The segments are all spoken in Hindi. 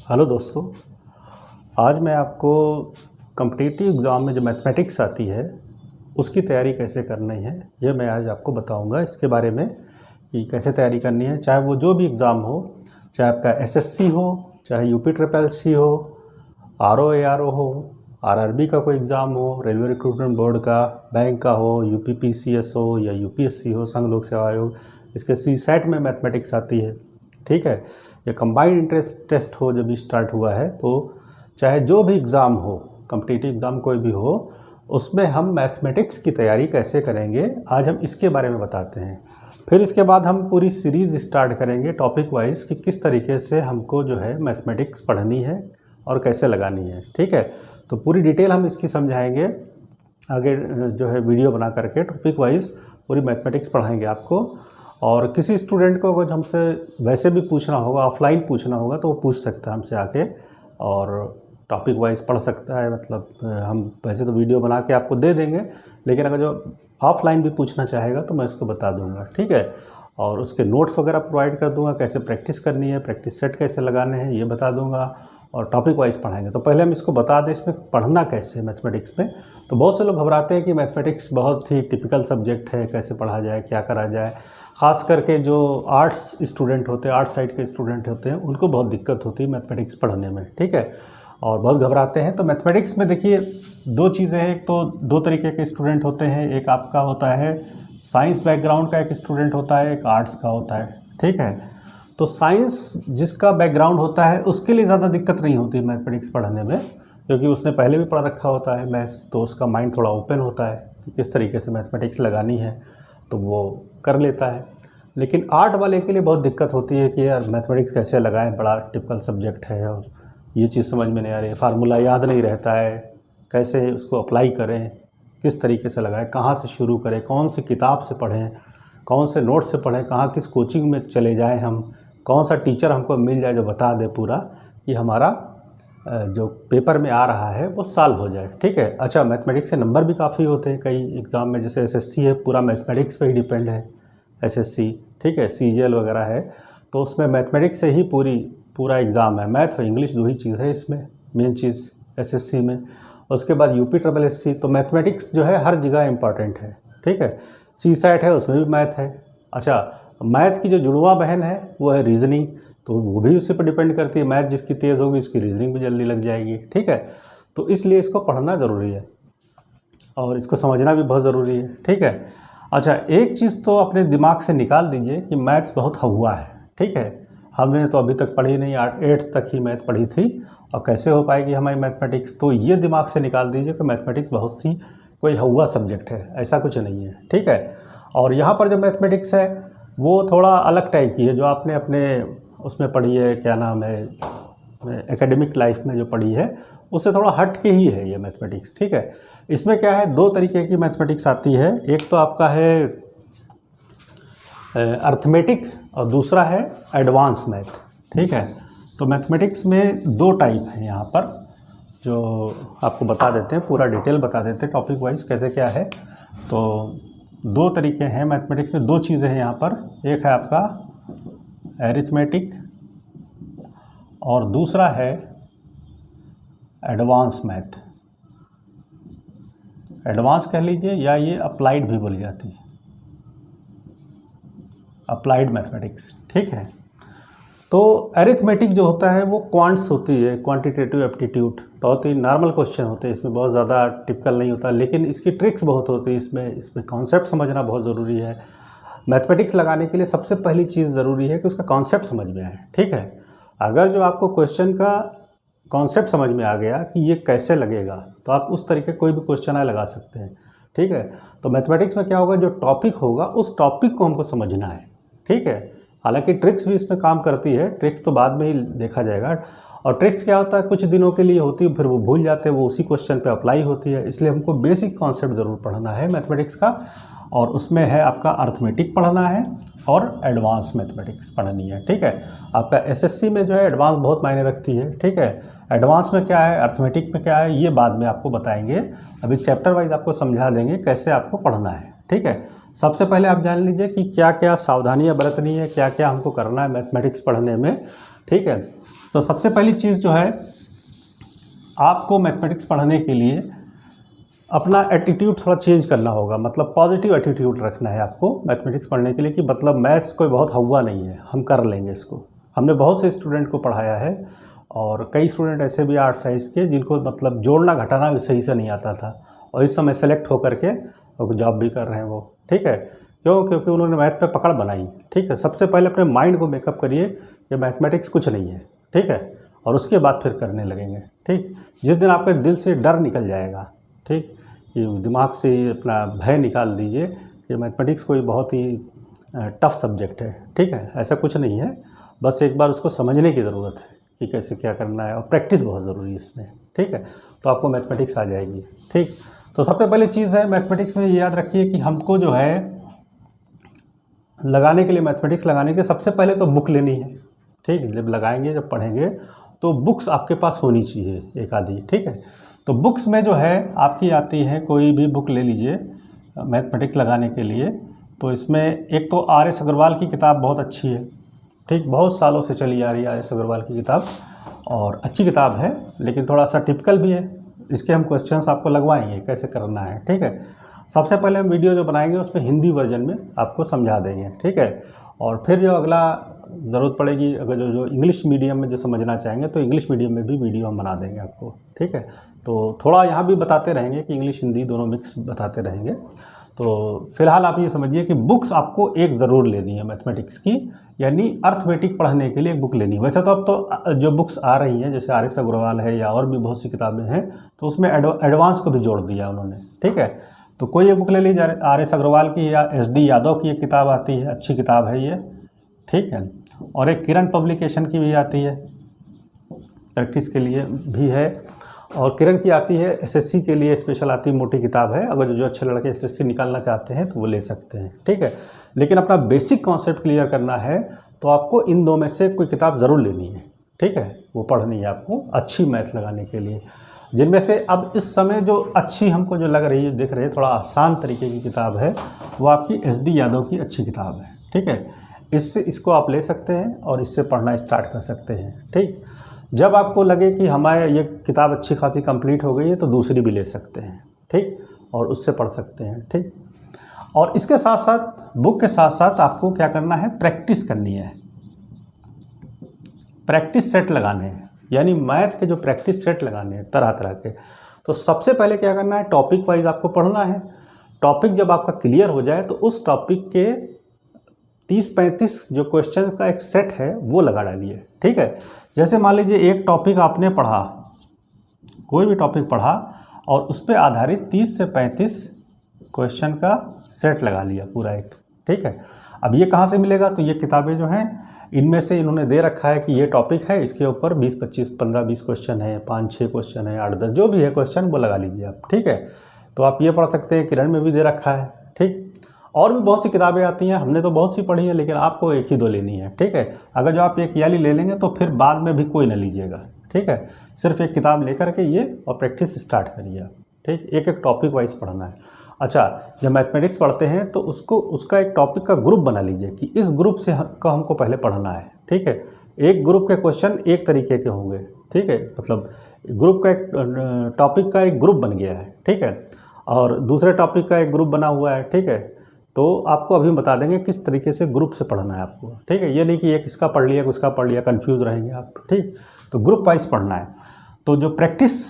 हेलो दोस्तों, आज मैं आपको कॉम्पिटिटिव एग्ज़ाम में जो मैथमेटिक्स आती है उसकी तैयारी कैसे करनी है ये मैं आज आपको बताऊंगा। इसके बारे में कि कैसे तैयारी करनी है, चाहे वो जो भी एग्ज़ाम हो, चाहे आपका एसएससी हो, चाहे यूपी ट्रिपल एससी हो, आरओ एआरओ हो, आरआरबी का कोई एग्ज़ाम हो, रेलवे रिक्रूटमेंट बोर्ड का, बैंक का हो, यूपीपीसीएस हो या यूपीएससी हो, संघ लोक सेवा आयोग, इसके सीसैट में मैथमेटिक्स आती है। ठीक है, ये कंबाइंड इंटरेस्ट टेस्ट हो जब स्टार्ट हुआ है, तो चाहे जो भी एग्ज़ाम हो, कॉम्पिटिटिव एग्ज़ाम कोई भी हो, उसमें हम मैथमेटिक्स की तैयारी कैसे करेंगे आज हम इसके बारे में बताते हैं। फिर इसके बाद हम पूरी सीरीज़ स्टार्ट करेंगे टॉपिक वाइज कि किस तरीके से हमको जो है मैथमेटिक्स पढ़नी है और कैसे लगानी है। ठीक है, तो पूरी डिटेल हम इसकी समझाएंगे आगे, जो है वीडियो बना करके टॉपिक वाइज पूरी मैथमेटिक्स पढ़ाएंगे आपको। और किसी स्टूडेंट को अगर हमसे वैसे भी पूछना होगा, ऑफलाइन पूछना होगा, तो वो पूछ सकता है हमसे आके और टॉपिक वाइज पढ़ सकता है। मतलब हम वैसे तो वीडियो बना के आपको दे देंगे, लेकिन अगर जो ऑफलाइन भी पूछना चाहेगा तो मैं उसको बता दूंगा। ठीक है, और उसके नोट्स वगैरह प्रोवाइड कर दूंगा, कैसे प्रैक्टिस करनी है, प्रैक्टिस सेट कैसे लगाने हैं ये बता दूंगा, और टॉपिक वाइज पढ़ाएंगे। तो पहले हम इसको बता दें इसमें पढ़ना कैसे है मैथमेटिक्स में। तो बहुत से लोग घबराते हैं कि मैथमेटिक्स बहुत ही टिपिकल सब्जेक्ट है, कैसे पढ़ा जाए, क्या करा जाए। ख़ास करके जो आर्ट्स स्टूडेंट होते हैं, आर्ट्स साइड के स्टूडेंट होते हैं, उनको बहुत दिक्कत होती है मैथमेटिक्स पढ़ने में। ठीक है, और बहुत घबराते हैं। तो मैथमेटिक्स में देखिए दो चीज़ें हैं, एक तो दो तरीके के स्टूडेंट होते हैं, एक आपका होता है साइंस बैकग्राउंड का एक स्टूडेंट होता है, एक आर्ट्स का होता है। ठीक है, तो साइंस जिसका बैकग्राउंड होता है उसके लिए ज़्यादा दिक्कत नहीं होती मैथमेटिक्स पढ़ने में, क्योंकि उसने पहले भी पढ़ रखा होता है मैथ्स, तो उसका माइंड थोड़ा ओपन होता है कि किस तरीके से मैथमेटिक्स लगानी है, तो वो कर लेता है। लेकिन आर्ट वाले के लिए बहुत दिक्कत होती है कि यार मैथमेटिक्स कैसे लगाएं, बड़ा टिपिकल सब्जेक्ट है और ये चीज़ समझ में नहीं आ रही है, फार्मूला याद नहीं रहता है, कैसे उसको अप्लाई करें, किस तरीके से लगाएं, कहाँ से शुरू करें, कौन सी किताब से पढ़ें, कौन से नोट से पढ़ें, कहाँ किस कोचिंग में चले जाएं हम, कौन सा टीचर हमको मिल जाए जो बता दे पूरा कि हमारा जो पेपर में आ रहा है वो सॉल्व हो जाए। ठीक है, अच्छा मैथमेटिक्स से नंबर भी काफ़ी होते हैं कई एग्ज़ाम में, जैसे एसएससी है पूरा मैथमेटिक्स पे ही डिपेंड है एसएससी। ठीक है, सीजीएल वगैरह है तो उसमें मैथमेटिक्स से ही पूरा एग्ज़ाम है। मैथ और इंग्लिश दो ही चीज़ है इसमें मेन चीज़ एसएससी में। उसके बाद यूपी ट्रिपल एससी, तो मैथमेटिक्स जो है हर जगह इम्पॉर्टेंट है। ठीक है, सीसैट है उसमें भी मैथ है। अच्छा, मैथ की जो जुड़वा बहन है वो है रीजनिंग, तो वो भी उसी पर डिपेंड करती है। मैथ जिसकी तेज़ होगी उसकी रीजनिंग भी जल्दी लग जाएगी। ठीक है, तो इसलिए इसको पढ़ना ज़रूरी है और इसको समझना भी बहुत ज़रूरी है। ठीक है, अच्छा एक चीज़ तो अपने दिमाग से निकाल दीजिए कि मैथ्स बहुत हवा है। ठीक है, हमने तो अभी तक पढ़ी नहीं, 8th तक ही मैथ पढ़ी थी, और कैसे हो पाएगी हमारी मैथमेटिक्स। तो ये दिमाग से निकाल दीजिए कि मैथमेटिक्स बहुत सी कोई हवा सब्जेक्ट है, ऐसा कुछ नहीं है। ठीक है, और यहाँ पर जो मैथमेटिक्स है वो थोड़ा अलग टाइप की है, जो आपने अपने उसमें पढ़ी है, क्या नाम है, एकेडमिक लाइफ में जो पढ़ी है उससे थोड़ा हट के ही है ये मैथमेटिक्स। ठीक है, इसमें क्या है, दो तरीके की मैथमेटिक्स आती है, एक तो आपका है अर्थमेटिक और दूसरा है एडवांस मैथ। ठीक है, तो मैथमेटिक्स में दो टाइप हैं यहाँ पर, जो आपको बता देते हैं, पूरा डिटेल बता देते हैं टॉपिक वाइज कैसे क्या है। तो दो तरीके हैं मैथमेटिक्स में, दो चीज़ें हैं यहाँ पर, एक है आपका एरिथमेटिक और दूसरा है एडवांस मैथ। एडवांस कह लीजिए या ये अप्लाइड भी बोली जाती है, अप्लाइड मैथमेटिक्स। ठीक है, तो एरिथमेटिक जो होता है वो क्वांट्स होती है, क्वांटिटेटिव एप्टीट्यूड, बहुत ही नॉर्मल क्वेश्चन होते हैं, इसमें बहुत ज़्यादा टिपिकल नहीं होता, लेकिन इसकी ट्रिक्स बहुत होती है, इसमें कॉन्सेप्ट समझना बहुत ज़रूरी है। मैथमेटिक्स लगाने के लिए सबसे पहली चीज़ ज़रूरी है कि उसका कॉन्सेप्ट समझ में आए। ठीक है, अगर जो आपको क्वेश्चन का कॉन्सेप्ट समझ में आ गया कि ये कैसे लगेगा, तो आप उस तरीके कोई भी क्वेश्चन लगा सकते हैं। ठीक है, तो मैथमेटिक्स में क्या होगा, जो टॉपिक होगा उस टॉपिक को हमको समझना है। ठीक है, हालांकि ट्रिक्स भी इसमें काम करती है, ट्रिक्स तो बाद में ही देखा जाएगा। और ट्रिक्स क्या होता है, कुछ दिनों के लिए होती है, फिर वो भूल जाते हैं, वो उसी क्वेश्चन पे अप्लाई होती है। इसलिए हमको बेसिक कॉन्सेप्ट ज़रूर पढ़ना है मैथमेटिक्स का, और उसमें है आपका अर्थमेटिक पढ़ना है और एडवांस मैथमेटिक्स पढ़नी है। ठीक है, आपका एसएससी में जो है एडवांस बहुत मायने रखती है। ठीक है, एडवांस में क्या है, अर्थमेटिक में क्या है, ये बाद में आपको बताएंगे, अभी चैप्टर वाइज आपको समझा देंगे कैसे आपको पढ़ना है। ठीक है, सबसे पहले आप जान लीजिए कि क्या क्या सावधानियां बरतनी है, क्या क्या हमको करना है मैथमेटिक्स पढ़ने में, ठीक है। तो सबसे पहली चीज़ जो है, आपको मैथमेटिक्स पढ़ने के लिए अपना एटीट्यूड थोड़ा चेंज करना होगा, मतलब पॉजिटिव एटीट्यूड रखना है आपको मैथमेटिक्स पढ़ने के लिए, कि मतलब मैथ्स कोई बहुत हवा नहीं है, हम कर लेंगे इसको। हमने बहुत से स्टूडेंट को पढ़ाया है और कई स्टूडेंट ऐसे भी आर्ट साइंस के जिनको मतलब जोड़ना घटाना भी सही से नहीं आता था, और इस समय सेलेक्ट होकर के जॉब भी कर रहे हैं वो, ठीक है। क्यों? क्योंकि उन्होंने मैथ पे पकड़ बनाई, ठीक है। सबसे पहले अपने माइंड को मेकअप करिए कि मैथमेटिक्स कुछ नहीं है, ठीक है, और उसके बाद फिर करने लगेंगे, ठीक। जिस दिन आपके दिल से डर निकल जाएगा, ठीक, ये दिमाग से अपना भय निकाल दीजिए कि मैथमेटिक्स कोई बहुत ही टफ सब्जेक्ट है, ठीक है, ऐसा कुछ नहीं है। बस एक बार उसको समझने की ज़रूरत है कि कैसे क्या करना है, और प्रैक्टिस बहुत ज़रूरी है इसमें, ठीक है। तो आपको मैथमेटिक्स आ जाएगी, ठीक। तो सबसे पहले चीज़ है मैथमेटिक्स में, ये याद रखिए कि हमको जो है लगाने के लिए, मैथमेटिक्स लगाने के सबसे पहले तो बुक लेनी है, ठीक। जब लगाएंगे, जब पढ़ेंगे तो बुक्स आपके पास होनी चाहिए एक आधी, ठीक है। तो बुक्स में जो है आपकी आती है, कोई भी बुक ले लीजिए मैथमेटिक्स लगाने के लिए। तो इसमें एक तो RS अग्रवाल की किताब बहुत अच्छी है, ठीक, बहुत सालों से चली आ रही है RS अग्रवाल की किताब, और अच्छी किताब है, लेकिन थोड़ा सा टिपिकल भी है। इसके हम क्वेश्चंस आपको लगवाएंगे कैसे करना है, ठीक है। सबसे पहले हम वीडियो जो बनाएंगे उसमें हिंदी वर्जन में आपको समझा देंगे, ठीक है। और फिर जो अगला ज़रूरत पड़ेगी, अगर जो इंग्लिश मीडियम में जो समझना चाहेंगे तो इंग्लिश मीडियम में भी वीडियो हम बना देंगे आपको, ठीक है। तो थोड़ा यहाँ भी बताते रहेंगे कि इंग्लिश हिंदी दोनों मिक्स बताते रहेंगे। तो फिलहाल आप ये समझिए कि बुक्स आपको एक ज़रूर लेनी है मैथमेटिक्स की, यानी अर्थमेटिक पढ़ने के लिए एक बुक लेनी है। वैसे तो अब तो जो बुक्स आ रही हैं जैसे RS अग्रवाल है या और भी बहुत सी किताबें हैं, तो उसमें एडवांस को भी जोड़ दिया उन्होंने, ठीक है। तो कोई एक बुक ले लीजिए RS अग्रवाल की, या SD यादव की एक किताब आती है, अच्छी किताब है ये, ठीक है। और एक किरण पब्लिकेशन की भी आती है, प्रैक्टिस के लिए भी है। और किरण की आती है SSC के लिए स्पेशल आती है, मोटी किताब है, अगर जो अच्छे लड़के SSC निकालना चाहते हैं तो वो ले सकते हैं, ठीक है। लेकिन अपना बेसिक कॉन्सेप्ट क्लियर करना है तो आपको इन दो में से कोई किताब ज़रूर लेनी है, ठीक है, वो पढ़नी है आपको अच्छी मैथ्स लगाने के लिए। जिनमें से अब इस समय जो अच्छी हमको जो लग रही है, दिख रही है, थोड़ा आसान तरीके की किताब है, वो आपकी SD यादव की अच्छी किताब है, ठीक है। इसको आप ले सकते हैं और इससे पढ़ना स्टार्ट कर सकते हैं, ठीक। जब आपको लगे कि हमारे ये किताब अच्छी खासी कंप्लीट हो गई है तो दूसरी भी ले सकते हैं, ठीक, और उससे पढ़ सकते हैं, ठीक। और इसके साथ साथ, बुक के साथ साथ आपको क्या करना है, प्रैक्टिस करनी है, प्रैक्टिस सेट लगाने हैं, यानी मैथ के जो प्रैक्टिस सेट लगाने हैं तरह तरह के। तो सबसे पहले क्या करना है, टॉपिक वाइज आपको पढ़ना है। टॉपिक जब आपका क्लियर हो जाए तो उस टॉपिक के 30-35 जो क्वेश्चंस का एक सेट है वो लगा डालिए, ठीक है। जैसे मान लीजिए एक टॉपिक आपने पढ़ा, कोई भी टॉपिक पढ़ा, और उस पर आधारित 30 से 35 क्वेश्चन का सेट लगा लिया पूरा एक, ठीक है। अब ये कहाँ से मिलेगा, तो ये किताबें जो हैं इनमें से इन्होंने दे रखा है कि ये टॉपिक है, इसके ऊपर 20-25 15-20 क्वेश्चन है, 5-6 क्वेश्चन है, 8-10 जो भी है क्वेश्चन वो लगा लीजिए आप, ठीक है। तो आप ये पढ़ सकते हैं, किरण में भी दे रखा है, ठीक। और भी बहुत सी किताबें आती हैं, हमने तो बहुत सी पढ़ी है, लेकिन आपको एक ही दो लेनी है, ठीक है। अगर जो आप एक वाली ले लेंगे तो फिर बाद में भी कोई ना लीजिएगा, ठीक है। सिर्फ एक किताब लेकर के ये और प्रैक्टिस स्टार्ट करिए आप, ठीक। एक एक टॉपिक वाइज पढ़ना है। अच्छा, जब मैथमेटिक्स पढ़ते हैं तो उसका एक टॉपिक का ग्रुप बना लीजिए कि इस ग्रुप से का हमको पहले पढ़ना है, ठीक है। एक ग्रुप के क्वेश्चन एक तरीके के होंगे, ठीक है, मतलब ग्रुप का एक टॉपिक का एक ग्रुप बन गया है, ठीक है, और दूसरे टॉपिक का एक ग्रुप बना हुआ है, ठीक है। तो आपको अभी बता देंगे किस तरीके से ग्रुप से पढ़ना है आपको, ठीक है। ये नहीं कि एक इसका पढ़ लिया उसका पढ़ लिया, कंफ्यूज रहेंगे आप, ठीक। तो ग्रुप वाइज पढ़ना है। तो जो प्रैक्टिस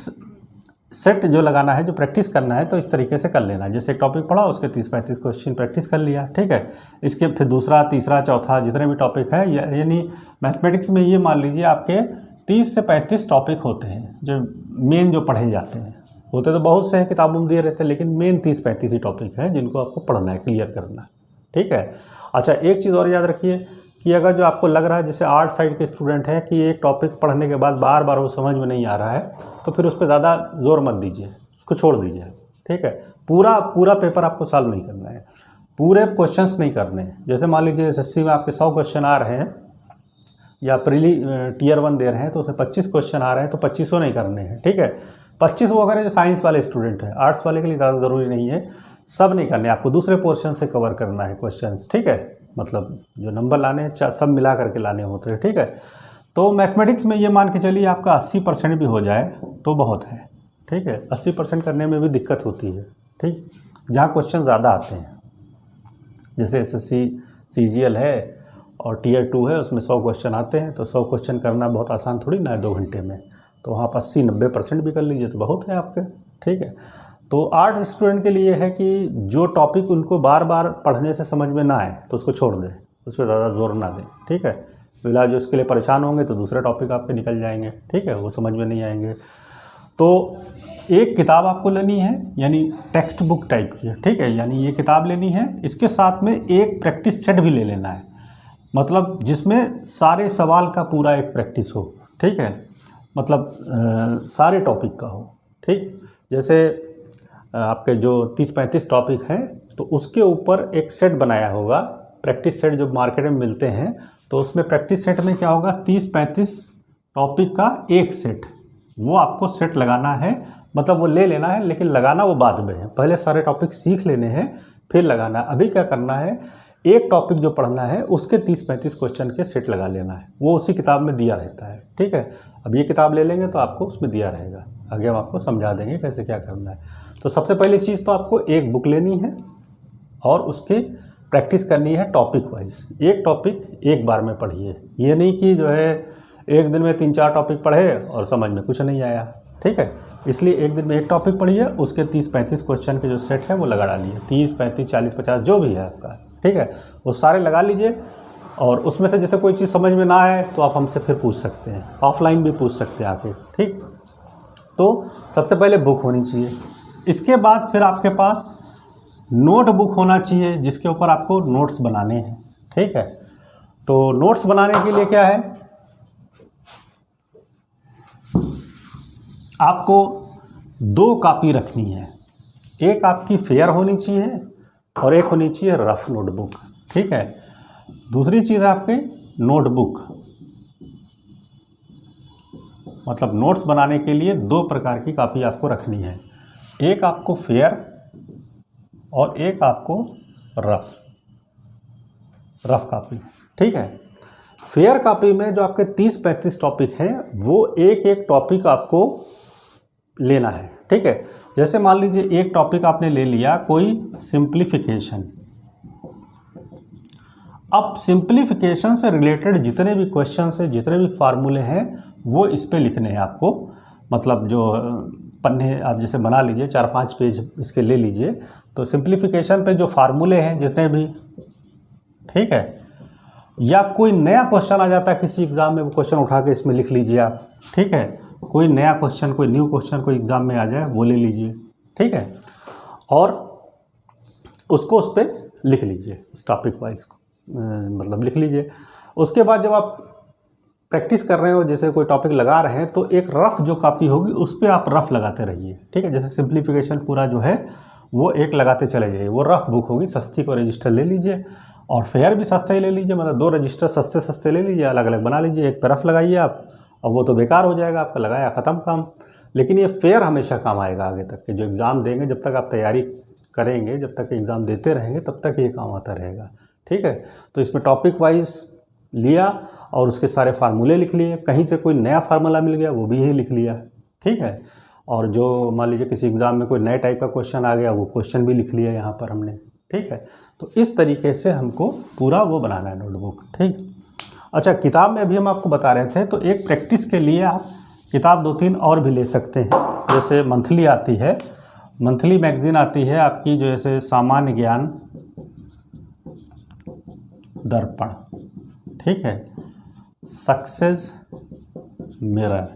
सेट जो लगाना है, जो प्रैक्टिस करना है, तो इस तरीके से कर लेना है। जैसे एक टॉपिक पढ़ा उसके 30-35 क्वेश्चन प्रैक्टिस कर लिया, ठीक है। इसके फिर दूसरा, तीसरा, चौथा जितने भी टॉपिक है, यानी मैथमेटिक्स में ये मान लीजिए आपके 30 से 35 टॉपिक होते हैं जो मेन जो पढ़े जाते हैं। होते तो बहुत से हैं, किताबों में दिए रहते हैं, लेकिन मेन 30-35 ही टॉपिक हैं जिनको आपको पढ़ना है, क्लियर करना है, ठीक है। अच्छा, एक चीज़ और याद रखिए कि अगर जो आपको लग रहा है जैसे आर्ट साइड के स्टूडेंट हैं कि एक टॉपिक पढ़ने के बाद बार बार वो समझ में नहीं आ रहा है, तो फिर उस पर ज़्यादा जोर मत दीजिए, उसको छोड़ दीजिए, ठीक है। पूरा पेपर आपको सॉल्व नहीं करना है, पूरे क्वेश्चंस नहीं करने हैं। जैसे मान लीजिए SSC में आपके 100 क्वेश्चन आ रहे हैं, या Tier 1 दे रहे हैं तो उसमें 25 क्वेश्चन आ रहे हैं, तो 2500 नहीं करने हैं, ठीक है। 25 वो करें जो साइंस वाले स्टूडेंट हैं, आर्ट्स वाले के लिए ज़्यादा ज़रूरी नहीं है, सब नहीं करने, आपको दूसरे पोर्शन से कवर करना है क्वेश्चंस, ठीक है। मतलब जो नंबर लाने हैं सब मिला करके लाने होते हैं, ठीक है। तो मैथमेटिक्स में ये मान के चलिए आपका 80% भी हो जाए तो बहुत है, ठीक है। 80% करने में भी दिक्कत होती है, ठीक, जहाँ क्वेश्चन ज़्यादा आते हैं, जैसे SSC CGL है और Tier 2 है, उसमें 100 क्वेश्चन आते हैं, तो 100 क्वेश्चन करना बहुत आसान थोड़ी ना है 2 घंटे में। तो वहाँ पर 80-90% भी कर लीजिए तो बहुत है आपके, ठीक है। तो आर्ट्स स्टूडेंट के लिए है कि जो टॉपिक उनको बार बार पढ़ने से समझ में ना आए तो उसको छोड़ दें, उस पर ज़्यादा जोर ना दें, ठीक है। फिलहाल जो इसके लिए परेशान होंगे तो दूसरे टॉपिक आपके निकल जाएंगे, ठीक है, वो समझ में नहीं आएंगे। तो एक किताब आपको लेनी है, यानी टेक्स्ट बुक टाइप की, ठीक है, यानी ये किताब लेनी है, इसके साथ में एक प्रैक्टिस सेट भी ले लेना है, मतलब जिसमें सारे सवाल का पूरा एक प्रैक्टिस हो, ठीक है, मतलब सारे टॉपिक का हो, ठीक। जैसे आपके जो 30-35 टॉपिक हैं तो उसके ऊपर एक सेट बनाया होगा, प्रैक्टिस सेट जो मार्केट में मिलते हैं, तो उसमें प्रैक्टिस सेट में क्या होगा, 30-35 टॉपिक का एक सेट, वो आपको सेट लगाना है, मतलब वो ले लेना है, लेकिन लगाना वो बाद में है, पहले सारे टॉपिक सीख लेने हैं फिर लगाना है। अभी क्या करना है, एक टॉपिक जो पढ़ना है उसके 30-35 क्वेश्चन के सेट लगा लेना है, वो उसी किताब में दिया रहता है, ठीक है। अब ये किताब ले लेंगे तो आपको उसमें दिया रहेगा, आगे हम आपको समझा देंगे कैसे क्या करना है। तो सबसे पहली चीज़ तो आपको एक बुक लेनी है और उसकी प्रैक्टिस करनी है टॉपिक वाइज, एक टॉपिक एक बार में पढ़िए, ये नहीं कि जो है एक दिन में 3-4 टॉपिक पढ़े और समझ में कुछ नहीं आया, ठीक है। इसलिए एक दिन में एक टॉपिक पढ़िए, उसके 30-35 क्वेश्चन के जो सेट है वो लगा डालिए, 30, 35, 40, 50 जो भी है आपका, ठीक है, वो सारे लगा लीजिए। और उसमें से जैसे कोई चीज़ समझ में ना आए तो आप हमसे फिर पूछ सकते हैं, ऑफलाइन भी पूछ सकते हैं आके, ठीक। तो सबसे पहले बुक होनी चाहिए, इसके बाद फिर आपके पास नोटबुक होना चाहिए जिसके ऊपर आपको नोट्स बनाने हैं, ठीक है। तो नोट्स बनाने के लिए क्या है, आपको 2 कॉपी रखनी है, एक आपकी फेयर होनी चाहिए और एक होनी चाहिए रफ नोटबुक, ठीक है। दूसरी चीज़ है आपके नोटबुक, मतलब नोट्स बनाने के लिए 2 प्रकार की कॉपी आपको रखनी है, एक आपको फेयर और एक आपको रफ कॉपी, ठीक है। फेयर कॉपी में जो आपके 30-35 टॉपिक हैं वो एक एक टॉपिक आपको लेना है, ठीक है। जैसे मान लीजिए एक टॉपिक आपने ले लिया कोई सिंप्लीफिकेशन, अब सिंप्लीफिकेशन से रिलेटेड जितने भी क्वेश्चन हैं, जितने भी फार्मूले हैं वो इस पे लिखने हैं आपको, मतलब जो पन्ने आप जैसे बना लीजिए 4-5 पेज इसके ले लीजिए, तो सिंप्लीफिकेशन पे जो फार्मूले हैं जितने भी, ठीक है, या कोई नया क्वेश्चन आ जाता है किसी एग्ज़ाम में, वो क्वेश्चन उठा के इसमें लिख लीजिए आप, ठीक है। कोई नया क्वेश्चन, कोई न्यू क्वेश्चन कोई एग्ज़ाम में आ जाए वो ले लीजिए, ठीक है, और उसको उस पर लिख लीजिए, उस टॉपिक वाइज मतलब लिख लीजिए। उसके बाद जब आप प्रैक्टिस कर रहे हो, जैसे कोई टॉपिक लगा रहे हैं, तो एक रफ़ जो कॉपी होगी उस पर आप रफ़ लगाते रहिए, ठीक है। जैसे सिंप्लीफिकेशन पूरा जो है वो एक लगाते चले जाइए, वो रफ़ बुक होगी, सस्ती को रजिस्टर ले लीजिए, और फेयर भी सस्ता ही ले लीजिए, मतलब 2 रजिस्टर सस्ते सस्ते ले लीजिए, अलग अलग बना लीजिए, एक पे रफ़ लगाइए आप, और वो तो बेकार हो जाएगा आपका, लगाया ख़त्म काम। लेकिन ये फेयर हमेशा काम आएगा आगे तक के जो एग्ज़ाम देंगे, जब तक आप तैयारी करेंगे, जब तक एग्ज़ाम देते रहेंगे तब तक ये काम आता रहेगा, ठीक है। तो इसमें टॉपिक वाइज लिया और उसके सारे फार्मूले लिख लिए, कहीं से कोई नया फार्मूला मिल गया वो भी यही लिख लिया, ठीक है। और जो मान लीजिए किसी एग्ज़ाम में कोई नए टाइप का क्वेश्चन आ गया, वो क्वेश्चन भी लिख लिया यहाँ पर हमने, ठीक है। तो इस तरीके से हमको पूरा वो बनाना है नोटबुक, ठीक। अच्छा, किताब में अभी हम आपको बता रहे थे, तो एक प्रैक्टिस के लिए आप किताब 2-3 और भी ले सकते हैं, जैसे मंथली आती है, मंथली मैगज़ीन आती है आपकी, जैसे सामान्य ज्ञान दर्पण, ठीक है, सक्सेस मिरर,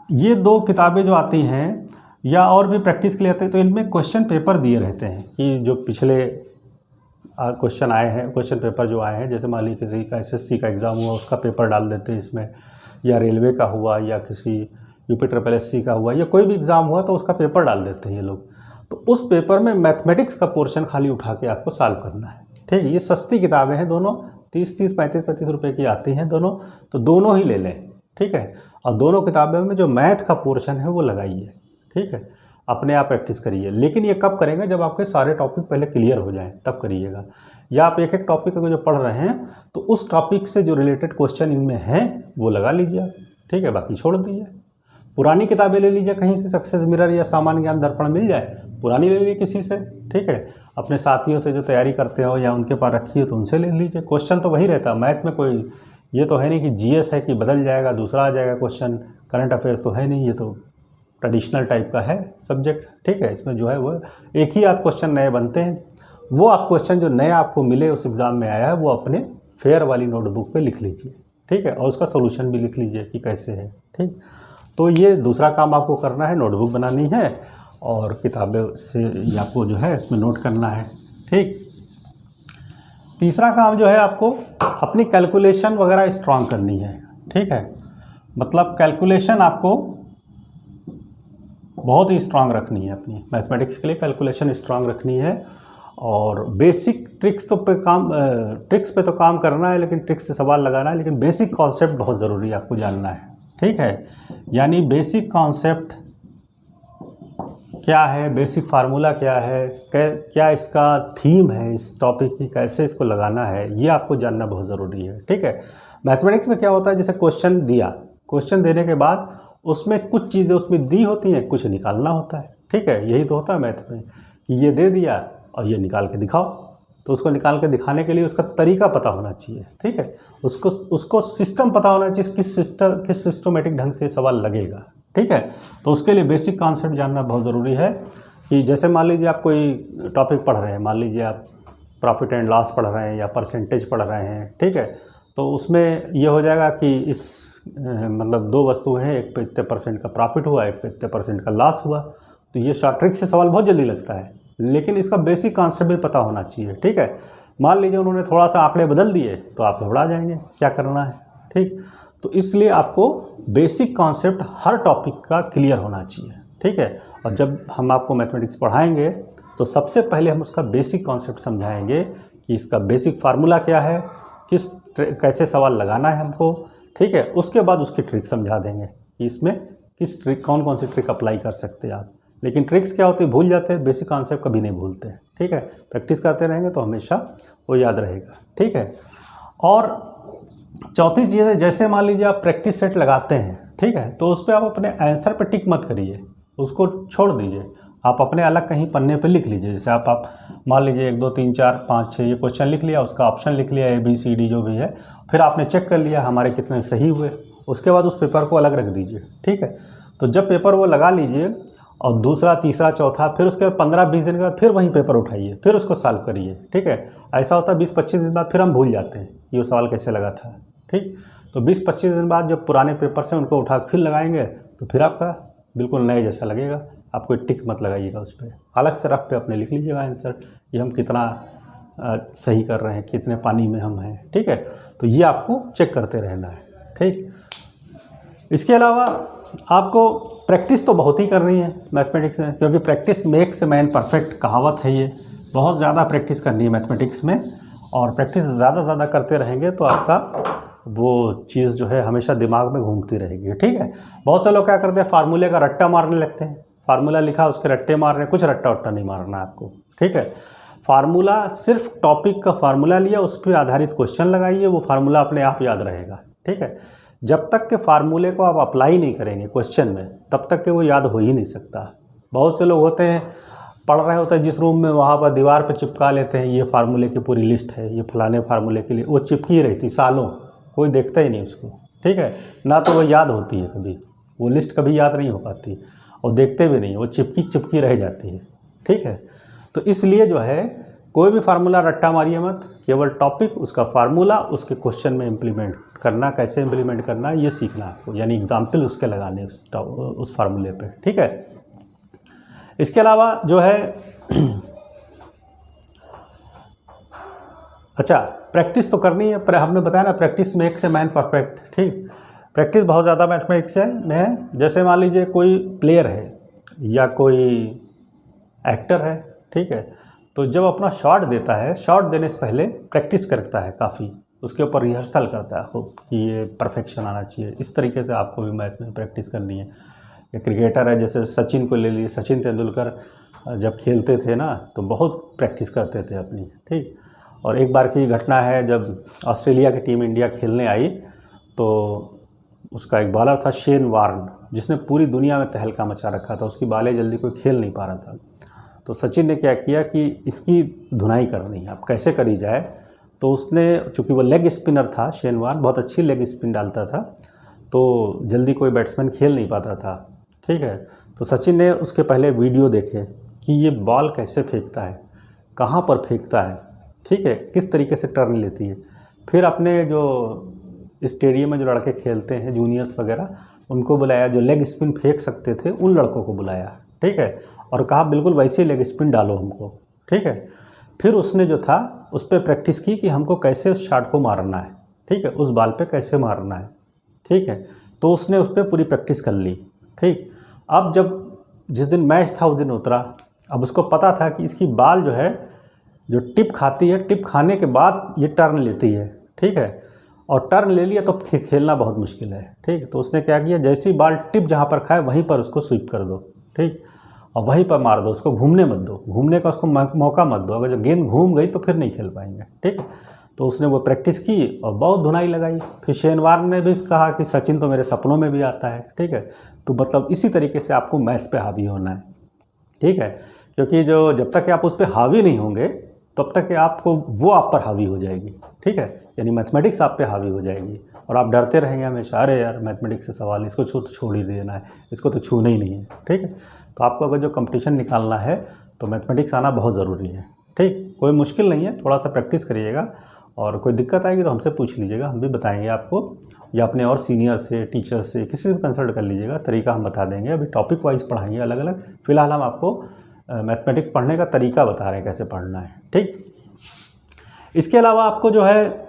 ये 2 किताबें जो आती हैं, या और भी प्रैक्टिस के लिए आते हैं, तो इनमें क्वेश्चन पेपर दिए रहते हैं कि जो पिछले क्वेश्चन आए हैं, क्वेश्चन पेपर जो आए हैं, जैसे मान लीजिए किसी का SSC का एग्ज़ाम हुआ उसका पेपर डाल देते हैं इसमें, या रेलवे का हुआ, या किसी UPSSC का हुआ, या कोई भी एग्ज़ाम हुआ तो उसका पेपर डाल देते हैं ये लोग। तो उस पेपर में मैथमेटिक्स का पोर्शन खाली उठा के आपको सॉल्व करना है, ठीक है। ये सस्ती किताबें हैं दोनों, 30-35 रुपए की आती हैं दोनों, तो दोनों ही ले लें, ठीक है। और दोनों किताबों में जो मैथ का पोर्शन है वो लगाइए, ठीक है। अपने आप प्रैक्टिस करिए, लेकिन ये कब करेंगे जब आपके सारे टॉपिक पहले क्लियर हो जाएं, तब करिएगा। या आप एक एक टॉपिक को जो पढ़ रहे हैं तो उस टॉपिक से जो रिलेटेड क्वेश्चन इनमें हैं वो लगा लीजिए आप, ठीक है, बाकी छोड़ दीजिए। पुरानी किताबें ले लीजिए कहीं से, सक्सेस मिरर या सामान्य ज्ञान दर्पण मिल जाए, पुरानी ले लीजिए किसी से, ठीक है। अपने साथियों से जो तैयारी करते हो या उनके पास रखी हो तो उनसे ले लीजिए। क्वेश्चन तो वही रहता है मैथ में, कोई ये तो है नहीं कि जीएस है कि बदल जाएगा, दूसरा आ जाएगा क्वेश्चन। करंट अफेयर्स तो है नहीं, ये तो ट्रेडिशनल टाइप का है सब्जेक्ट, ठीक है। इसमें जो है वो एक ही आध क्वेश्चन नए बनते हैं। वो आप क्वेश्चन जो नया आपको मिले उस एग्ज़ाम में आया है वो अपने फेयर वाली नोटबुक पे लिख लीजिए, ठीक है, और उसका सोल्यूशन भी लिख लीजिए कि कैसे है, ठीक। तो ये दूसरा काम आपको करना है, नोटबुक बनानी है और किताबें से आपको जो है इसमें नोट करना है, ठीक। तीसरा काम जो है आपको अपनी कैलकुलेशन वगैरह स्ट्रांग करनी है, ठीक है। मतलब कैलकुलेशन आपको बहुत ही स्ट्रांग रखनी है, अपनी मैथमेटिक्स के लिए कैलकुलेशन स्ट्रांग रखनी है। और बेसिक ट्रिक्स पे तो काम करना है, लेकिन ट्रिक्स से सवाल लगाना है, लेकिन बेसिक कॉन्सेप्ट बहुत ज़रूरी है आपको जानना है, ठीक है। यानी बेसिक कॉन्सेप्ट क्या है, बेसिक फार्मूला क्या है, क्या इसका थीम है इस टॉपिक की, कैसे इसको लगाना है, ये आपको जानना बहुत ज़रूरी है, ठीक है। मैथमेटिक्स में क्या होता है, जैसे क्वेश्चन दिया, क्वेश्चन देने के बाद उसमें कुछ चीज़ें उसमें दी होती हैं, कुछ निकालना होता है, ठीक है। यही तो होता है मैथ में कि ये दे दिया और ये निकाल के दिखाओ, तो उसको निकाल के दिखाने के लिए उसका तरीका पता होना चाहिए, ठीक है। उसको सिस्टम पता होना चाहिए, किस सिस्टमेटिक ढंग से सवाल लगेगा, ठीक है। तो उसके लिए बेसिक कॉन्सेप्ट जानना बहुत ज़रूरी है। कि जैसे मान लीजिए आप कोई टॉपिक पढ़ रहे हैं, मान लीजिए आप प्रॉफिट एंड लॉस पढ़ रहे हैं या परसेंटेज पढ़ रहे हैं, ठीक है। तो उसमें ये हो जाएगा कि इस मतलब दो वस्तु हैं, एक पे इतने % का प्रॉफिट हुआ, एक पे इतने % का लॉस हुआ। तो ये शॉर्ट ट्रिक से सवाल बहुत जल्दी लगता है, लेकिन इसका बेसिक कॉन्सेप्ट भी पता होना चाहिए, ठीक है। मान लीजिए उन्होंने थोड़ा सा आंकड़े बदल दिए तो आप घबरा जाएंगे, क्या करना है, ठीक। तो इसलिए आपको बेसिक कॉन्सेप्ट हर टॉपिक का क्लियर होना चाहिए, ठीक है। और जब हम आपको मैथमेटिक्स पढ़ाएंगे तो सबसे पहले हम उसका बेसिक कॉन्सेप्ट समझाएंगे कि इसका बेसिक फार्मूला क्या है, कैसे सवाल लगाना है हमको, ठीक है। उसके बाद उसकी ट्रिक समझा देंगे कि इसमें किस ट्रिक, कौन कौन सी ट्रिक अप्लाई कर सकते हैं आप। लेकिन ट्रिक्स क्या होती है, भूल जाते हैं, बेसिक कॉन्सेप्ट कभी नहीं भूलते, ठीक है। प्रैक्टिस करते रहेंगे तो हमेशा वो याद रहेगा, ठीक है। और चौथी चीज़ है, जैसे मान लीजिए आप प्रैक्टिस सेट लगाते हैं, ठीक है, तो उस पर आप अपने आंसर पर टिक मत करिए, उसको छोड़ दीजिए, आप अपने अलग कहीं पन्ने पे लिख लीजिए। जैसे आप मान लीजिए 1 2 3 4 5 6 ये क्वेश्चन लिख लिया, उसका ऑप्शन लिख लिया ABCD जो भी है, फिर आपने चेक कर लिया हमारे कितने सही हुए, उसके बाद उस पेपर को अलग रख दीजिए, ठीक है। तो जब पेपर वो लगा लीजिए और दूसरा तीसरा चौथा, फिर उसके बाद 15-20 दिन के बाद फिर वहीं पेपर उठाइए, फिर उसको सॉल्व करिए, ठीक है। ऐसा होता है 20-25 दिन बाद फिर हम भूल जाते हैं ये सवाल कैसे लगा था, ठीक। तो 20-25 दिन बाद जब पुराने पेपर से उनको उठा फिर लगाएंगे तो फिर आपका बिल्कुल नए जैसा लगेगा। आप कोई टिक मत लगाइएगा उस पर, अलग से रफ पे अपने लिख लीजिएगा आंसर कि हम कितना सही कर रहे हैं, कितने पानी में हम हैं, ठीक है। तो ये आपको चेक करते रहना है, ठीक। इसके अलावा आपको प्रैक्टिस तो बहुत ही करनी है मैथमेटिक्स में, क्योंकि प्रैक्टिस मेक्स मैन परफेक्ट कहावत है, ये बहुत ज़्यादा प्रैक्टिस करनी है मैथमेटिक्स में। और प्रैक्टिस ज़्यादा करते रहेंगे तो आपका वो चीज़ जो है हमेशा दिमाग में घूमती रहेगी, ठीक है। बहुत से लोग क्या करते हैं, फार्मूले का रट्टा मारने लगते हैं, फार्मूला लिखा उसके रट्टे मार रहे हैं, कुछ रट्टा वट्टा नहीं मारना आपको, ठीक है। फार्मूला सिर्फ टॉपिक का फार्मूला लिया, उस पर आधारित क्वेश्चन लगाइए, वो फार्मूला अपने आप याद रहेगा, ठीक है। जब तक के फार्मूले को आप अप्लाई नहीं करेंगे क्वेश्चन में, तब तक के वो याद हो ही नहीं सकता। बहुत से लोग होते हैं पढ़ रहे होते हैं जिस रूम में, वहाँ पर दीवार पर चिपका लेते हैं ये फार्मूले की पूरी लिस्ट है, ये फलाने फार्मूले के लिए, वो चिपकी रहती सालों, कोई देखता ही नहीं उसको, ठीक है। ना तो वो याद होती है, कभी वो लिस्ट कभी याद नहीं हो पाती, और देखते भी नहीं, वो चिपकी रह जाती है, ठीक है। तो इसलिए जो है कोई भी फार्मूला रट्टा मारिए मत, केवल टॉपिक, उसका फार्मूला, उसके क्वेश्चन में इम्प्लीमेंट करना, कैसे इम्प्लीमेंट करना ये सीखना आपको, यानी एग्जाम्पल उसके लगाने उस फार्मूले पे, ठीक है। इसके अलावा जो है अच्छा, प्रैक्टिस तो करनी है, पर हमने बताया ना practice makes a man perfect, ठीक। प्रैक्टिस बहुत ज़्यादा मैथमेटिक्स में है। जैसे मान लीजिए कोई प्लेयर है या कोई एक्टर है, ठीक है, तो जब अपना शॉट देता है, शॉट देने से पहले प्रैक्टिस करता है काफ़ी उसके ऊपर रिहर्सल करता है खूब कि ये परफेक्शन आना चाहिए। इस तरीके से आपको भी मैथ्स में प्रैक्टिस करनी है। ये क्रिकेटर है, जैसे सचिन को ले लीजिए। सचिन तेंदुलकर जब खेलते थे ना तो बहुत प्रैक्टिस करते थे अपनी, ठीक। और एक बार की घटना है, जब ऑस्ट्रेलिया की टीम इंडिया खेलने आई तो उसका एक बॉलर था शेन वार्न, जिसने पूरी दुनिया में तहलका मचा रखा था। उसकी बालें जल्दी कोई खेल नहीं पा रहा था। तो सचिन ने क्या किया कि इसकी धुनाई करनी है, अब कैसे करी जाए। तो उसने, चूँकि वो लेग स्पिनर था, शेन वार्न बहुत अच्छी लेग स्पिन डालता था, तो जल्दी कोई बैट्समैन खेल नहीं पाता था, ठीक है। तो सचिन ने उसके पहले वीडियो देखे कि ये बॉल कैसे फेंकता है, कहाँ पर फेंकता है, ठीक है, किस तरीके से टर्न लेती है। फिर अपने जो स्टेडियम में जो लड़के खेलते हैं, जूनियर्स वगैरह, उनको बुलाया, जो लेग स्पिन फेंक सकते थे उन लड़कों को बुलाया, ठीक है, और कहा बिल्कुल वैसे ही लेग स्पिन डालो हमको, ठीक है। फिर उसने जो था उस पर प्रैक्टिस की कि हमको कैसे उस शॉट को मारना है, ठीक है, उस बॉल पे कैसे मारना है, ठीक है। तो उसने उस पर पूरी प्रैक्टिस कर ली, ठीक। अब जब जिस दिन मैच था उस दिन उतरा, अब उसको पता था कि इसकी बॉल जो है, जो टिप खाती है, टिप खाने के बाद ये टर्न लेती है, ठीक है, और टर्न ले लिया तो खेलना बहुत मुश्किल है, ठीक। तो उसने क्या किया, जैसी बॉल टिप जहाँ पर खाए वहीं पर उसको स्वीप कर दो, ठीक, और वहीं पर मार दो, उसको घूमने मत दो, घूमने का उसको मौका मत दो। अगर जो गेंद घूम गई तो फिर नहीं खेल पाएंगे, ठीक। तो उसने वो प्रैक्टिस की और बहुत धुनाई लगाई। फिर शेन वार्न ने भी कहा कि सचिन तो मेरे सपनों में भी आता है, ठीक है। तो मतलब इसी तरीके से आपको मैथ्स पे हावी होना है, ठीक है, क्योंकि जो जब तक आप उस पर हावी नहीं होंगे तब तक आपको वो आप पर हावी हो जाएगी, ठीक है, यानी मैथमेटिक्स आप पे हावी हो जाएगी और आप डरते रहेंगे हमेशा, अरे यार मैथमेटिक्स से सवाल, इसको तो छोड़ ही देना है, इसको तो छूना ही नहीं है, ठीक है। तो आपको अगर जो कंपटीशन निकालना है तो मैथमेटिक्स आना बहुत ज़रूरी है, ठीक। कोई मुश्किल नहीं है, थोड़ा सा प्रैक्टिस करिएगा और कोई दिक्कत आएगी तो हमसे पूछ लीजिएगा, हम भी बताएंगे आपको, या अपने और सीनियर से, टीचर से, किसी से भी कंसल्ट कर लीजिएगा, तरीका हम बता देंगे। अभी टॉपिक वाइज पढ़ाएंगे अलग अलग, फ़िलहाल हम आपको मैथमेटिक्स पढ़ने का तरीका बता रहे हैं कैसे पढ़ना है, ठीक। इसके अलावा आपको जो है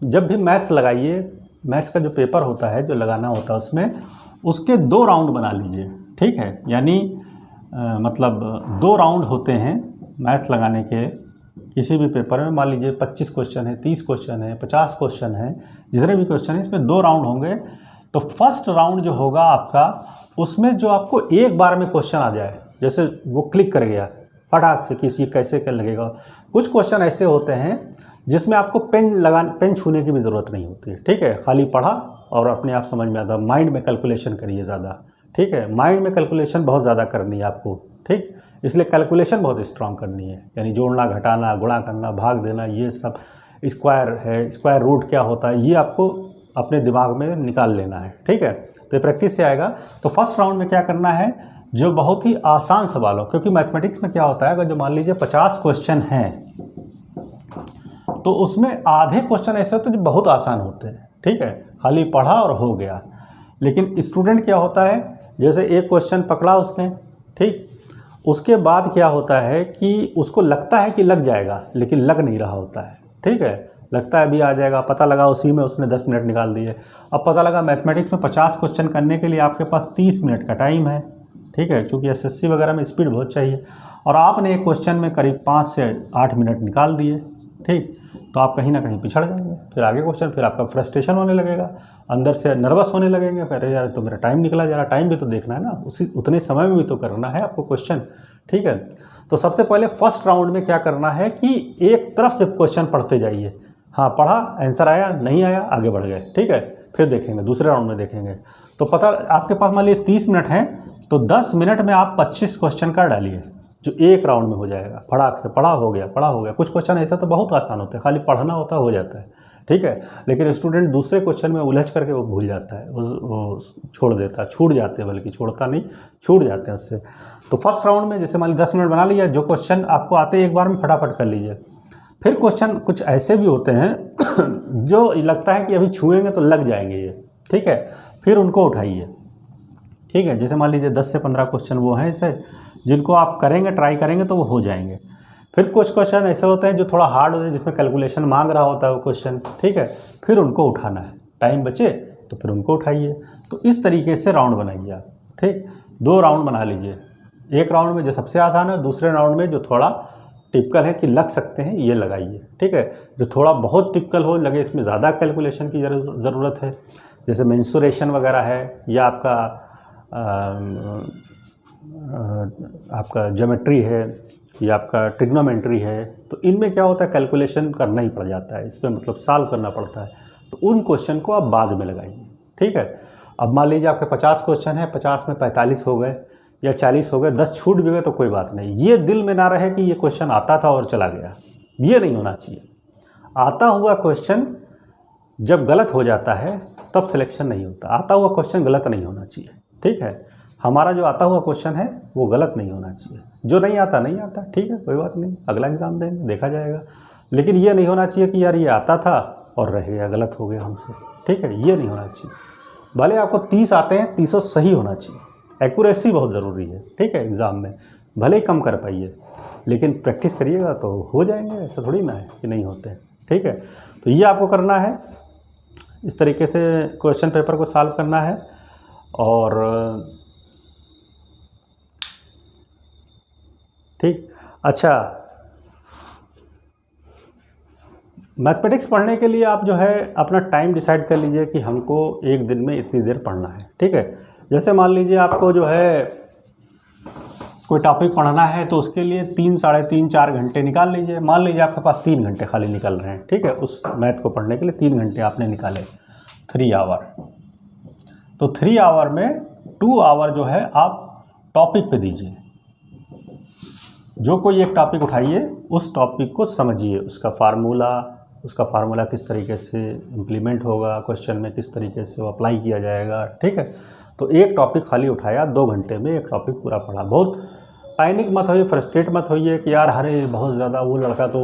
जब भी मैथ्स लगाइए, मैथ्स का जो पेपर होता है जो लगाना होता है उसमें उसके 2 राउंड बना लीजिए, ठीक है। यानी मतलब 2 राउंड होते हैं मैथ्स लगाने के किसी भी पेपर में। मान लीजिए 25 क्वेश्चन है, 30 क्वेश्चन है, 50 क्वेश्चन है, जितने भी क्वेश्चन है इसमें 2 राउंड होंगे। तो फर्स्ट राउंड जो होगा आपका, उसमें जो आपको एक बार में क्वेश्चन आ जाए, जैसे वो क्लिक कर गया फटाक से किसी कैसे क्या लगेगा। कुछ क्वेश्चन ऐसे होते हैं जिसमें आपको पेन छूने की भी ज़रूरत नहीं होती है, ठीक है, खाली पढ़ा और अपने आप समझ में आता। माइंड में कैलकुलेशन करिए ज़्यादा, ठीक है, माइंड में कैलकुलेशन बहुत ज़्यादा करनी है आपको, ठीक। इसलिए कैलकुलेशन बहुत स्ट्रांग करनी है, यानी जोड़ना, घटाना, गुणा करना, भाग देना, ये सब, स्क्वायर है, स्क्वायर रूट क्या होता है, ये आपको अपने दिमाग में निकाल लेना है, ठीक है। तो ये प्रैक्टिस से आएगा। तो फर्स्ट राउंड में क्या करना है, जो बहुत ही आसान सवाल हो, क्योंकि मैथमेटिक्स में क्या होता है, अगर जो मान लीजिए 50 क्वेश्चन हैं तो उसमें आधे क्वेश्चन ऐसे होते हैं जो बहुत आसान होते हैं, ठीक है, खाली पढ़ा और हो गया। लेकिन स्टूडेंट क्या होता है, जैसे एक क्वेश्चन पकड़ा उसने, ठीक, उसके बाद क्या होता है कि उसको लगता है कि लग जाएगा, लेकिन लग नहीं रहा होता है, ठीक है, लगता है अभी आ जाएगा, पता लगा उसी में उसने 10 मिनट निकाल दिए। अब पता लगा मैथमेटिक्स में 50 क्वेश्चन करने के लिए आपके पास 30 मिनट का टाइम है, ठीक है, क्योंकि एसएससी वगैरह में स्पीड बहुत चाहिए, और आपने एक क्वेश्चन में करीब 5 से 8 मिनट निकाल दिए, ठीक। तो आप कहीं ना कहीं पिछड़ जाएंगे, फिर आगे क्वेश्चन, फिर आपका फ्रस्ट्रेशन होने लगेगा, अंदर से नर्वस होने लगेंगे, अरे यार तो मेरा टाइम निकला जा रहा, टाइम भी तो देखना है ना, उसी उतने समय में भी तो करना है आपको क्वेश्चन, ठीक है। तो सबसे पहले फर्स्ट राउंड में क्या करना है कि एक तरफ से क्वेश्चन पढ़ते जाइए, हाँ पढ़ा, आंसर आया, नहीं आया, आगे बढ़ गए, ठीक है, फिर देखेंगे दूसरे राउंड में देखेंगे। तो पता आपके पास मान लीजिए 30 मिनट हैं, तो 10 मिनट में आप 25 क्वेश्चन कर डालिए, जो एक राउंड में हो जाएगा, फटाक से पढ़ा हो गया, पढ़ा हो गया। कुछ क्वेश्चन ऐसा तो बहुत आसान होते हैं, खाली पढ़ना होता हो जाता है, ठीक है, लेकिन स्टूडेंट दूसरे क्वेश्चन में उलझ करके वो भूल जाता है, वो छोड़ देता है, छूट जाते हैं, बल्कि छोड़ता नहीं, छूट जाते हैं उससे। तो फर्स्ट राउंड में जैसे मान लीजिए 10 मिनट बना लिया, जो क्वेश्चन आपको आते हैं एक बार में फटाफट कर लीजिए। फिर क्वेश्चन कुछ ऐसे भी होते हैं जो लगता है कि अभी छुएंगे तो लग जाएंगे ये, ठीक है, फिर उनको उठाइए, ठीक है। जैसे मान लीजिए 10 से 15 क्वेश्चन वो हैं ऐसे जिनको आप करेंगे, ट्राई करेंगे तो वो हो जाएंगे। फिर कुछ क्वेश्चन ऐसे होते हैं जो थोड़ा हार्ड होते हैं, जिसमें कैलकुलेशन मांग रहा होता है वो क्वेश्चन, ठीक है, फिर उनको उठाना है, टाइम बचे तो फिर उनको उठाइए। तो इस तरीके से राउंड बनाइए आप, ठीक, 2 राउंड बना लीजिए, एक राउंड में जो सबसे आसान है, दूसरे राउंड में जो थोड़ा टिपिकल है कि लग सकते हैं ये लगाइए, ठीक है। जो थोड़ा बहुत टिपिकल हो, लगे इसमें ज़्यादा कैलकुलेशन की ज़रूरत है, जैसे मेंसुरेशन वगैरह है, या आपका ज्योमेट्री है, या आपका ट्रिग्नोमेट्री है, तो इनमें क्या होता है कैलकुलेशन करना ही पड़ जाता है, इसमें मतलब सॉल्व करना पड़ता है। तो उन क्वेश्चन को आप बाद में लगाइए, ठीक है। अब मान लीजिए आपके 50 क्वेश्चन है, 50 में 45 हो गए या 40 हो गए, 10 छूट भी गए तो कोई बात नहीं। ये दिल में ना रहे कि ये क्वेश्चन आता था और चला गया, ये नहीं होना चाहिए। आता हुआ क्वेश्चन जब गलत हो जाता है तब सिलेक्शन नहीं होता, आता हुआ क्वेश्चन गलत नहीं होना चाहिए, ठीक है। हमारा जो आता हुआ क्वेश्चन है वो गलत नहीं होना चाहिए, जो नहीं आता नहीं आता, ठीक है, कोई बात नहीं, अगला एग्ज़ाम देंगे, देखा जाएगा। लेकिन ये नहीं होना चाहिए कि यार ये आता था और रह गया, गलत हो गया हमसे, ठीक है, ये नहीं होना चाहिए। भले आपको 30 आते हैं, 30 सही होना चाहिए, एक्यूरेसी बहुत ज़रूरी है, ठीक है। एग्ज़ाम में भले ही कम कर पाइए, लेकिन प्रैक्टिस करिएगा तो हो जाएंगे, ऐसा थोड़ी ना है कि नहीं होते हैं, ठीक है। तो ये आपको करना है, इस तरीके से क्वेश्चन पेपर को सॉल्व करना है। और ठीक, अच्छा, मैथमेटिक्स पढ़ने के लिए आप जो है अपना टाइम डिसाइड कर लीजिए कि हमको एक दिन में इतनी देर पढ़ना है, ठीक है। जैसे मान लीजिए आपको जो है कोई टॉपिक पढ़ना है तो उसके लिए 3, साढ़े 3, 4 घंटे निकाल लीजिए। मान लीजिए आपके पास 3 घंटे खाली निकल रहे हैं, ठीक है, उस मैथ को पढ़ने के लिए 3 घंटे आपने निकाले, 3 आवर। तो 3 आवर में 2 आवर जो है आप टॉपिक पे दीजिए। जो कोई एक टॉपिक उठाइए, उस टॉपिक को समझिए, उसका फार्मूला किस तरीके से इम्प्लीमेंट होगा, क्वेश्चन में किस तरीके से वो अप्लाई किया जाएगा, ठीक है। तो एक टॉपिक खाली उठाया, 2 घंटे में एक टॉपिक पूरा पढ़ा। बहुत पैनिक मत होइए, फ्रस्ट्रेट मत होइए कि यार अरे बहुत ज़्यादा, वो लड़का तो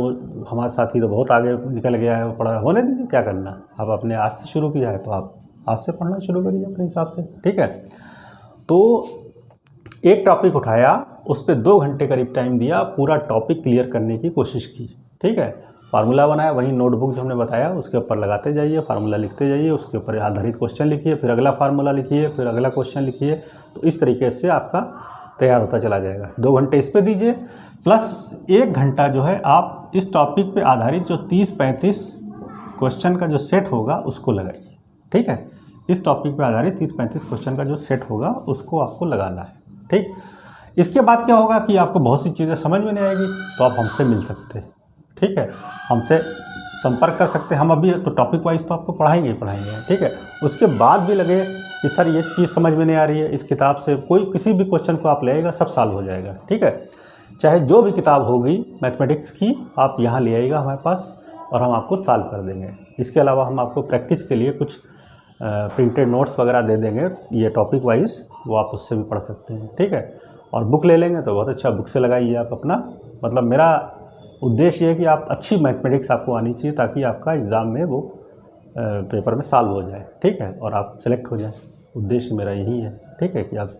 हमारा साथी तो बहुत आगे निकल गया है, वो पढ़ा, होने दीजिए, क्या करना। आप अपने आज से शुरू किया है तो आप आज से पढ़ना शुरू करिए अपने हिसाब से, ठीक है। तो एक टॉपिक उठाया, उस पर 2 घंटे करीब टाइम दिया, पूरा टॉपिक क्लियर करने की कोशिश की, ठीक है। फार्मूला बनाया, वही नोटबुक जो हमने बताया उसके ऊपर लगाते जाइए, फार्मूला लिखते जाइए, उसके ऊपर आधारित क्वेश्चन लिखिए, फिर अगला फार्मूला लिखिए, फिर अगला क्वेश्चन लिखिए। तो इस तरीके से आपका तैयार होता चला जाएगा। 2 घंटे इस पे दीजिए, प्लस 1 घंटा जो है आप इस टॉपिक पे आधारित जो 30-35 क्वेश्चन का जो सेट होगा उसको लगाइए, ठीक है। इस टॉपिक पे आधारित 30-35 क्वेश्चन का जो सेट होगा उसको आपको लगाना है, ठीक। इसके बाद क्या होगा कि आपको बहुत सी चीज़ें समझ में नहीं आएगी तो आप हमसे मिल सकते हैं, ठीक है, हमसे संपर्क कर सकते हैं। हम अभी तो टॉपिक वाइज तो आपको पढ़ाएंगे, ठीक है। उसके बाद भी लगे कि सर ये चीज़ समझ में नहीं आ रही है, इस किताब से कोई किसी भी क्वेश्चन को आप लेगा, सब सॉल्व हो जाएगा, ठीक है। चाहे जो भी किताब होगी मैथमेटिक्स की, आप यहाँ ले आइएगा हमारे पास और हम आपको सॉल्व कर देंगे। इसके अलावा हम आपको प्रैक्टिस के लिए कुछ प्रिंटेड नोट्स वगैरह दे देंगे, ये टॉपिक वाइज, वो आप उससे भी पढ़ सकते हैं, ठीक है। और बुक ले लेंगे तो बहुत अच्छा, बुक से लगाइए आप अपना। मतलब मेरा उद्देश्य ये है कि आप अच्छी मैथमेटिक्स आपको आनी चाहिए ताकि आपका एग्ज़ाम में वो पेपर में सॉल्व हो जाए, ठीक है, और आप सेलेक्ट हो जाएं। उद्देश्य मेरा यही है, ठीक है, कि आप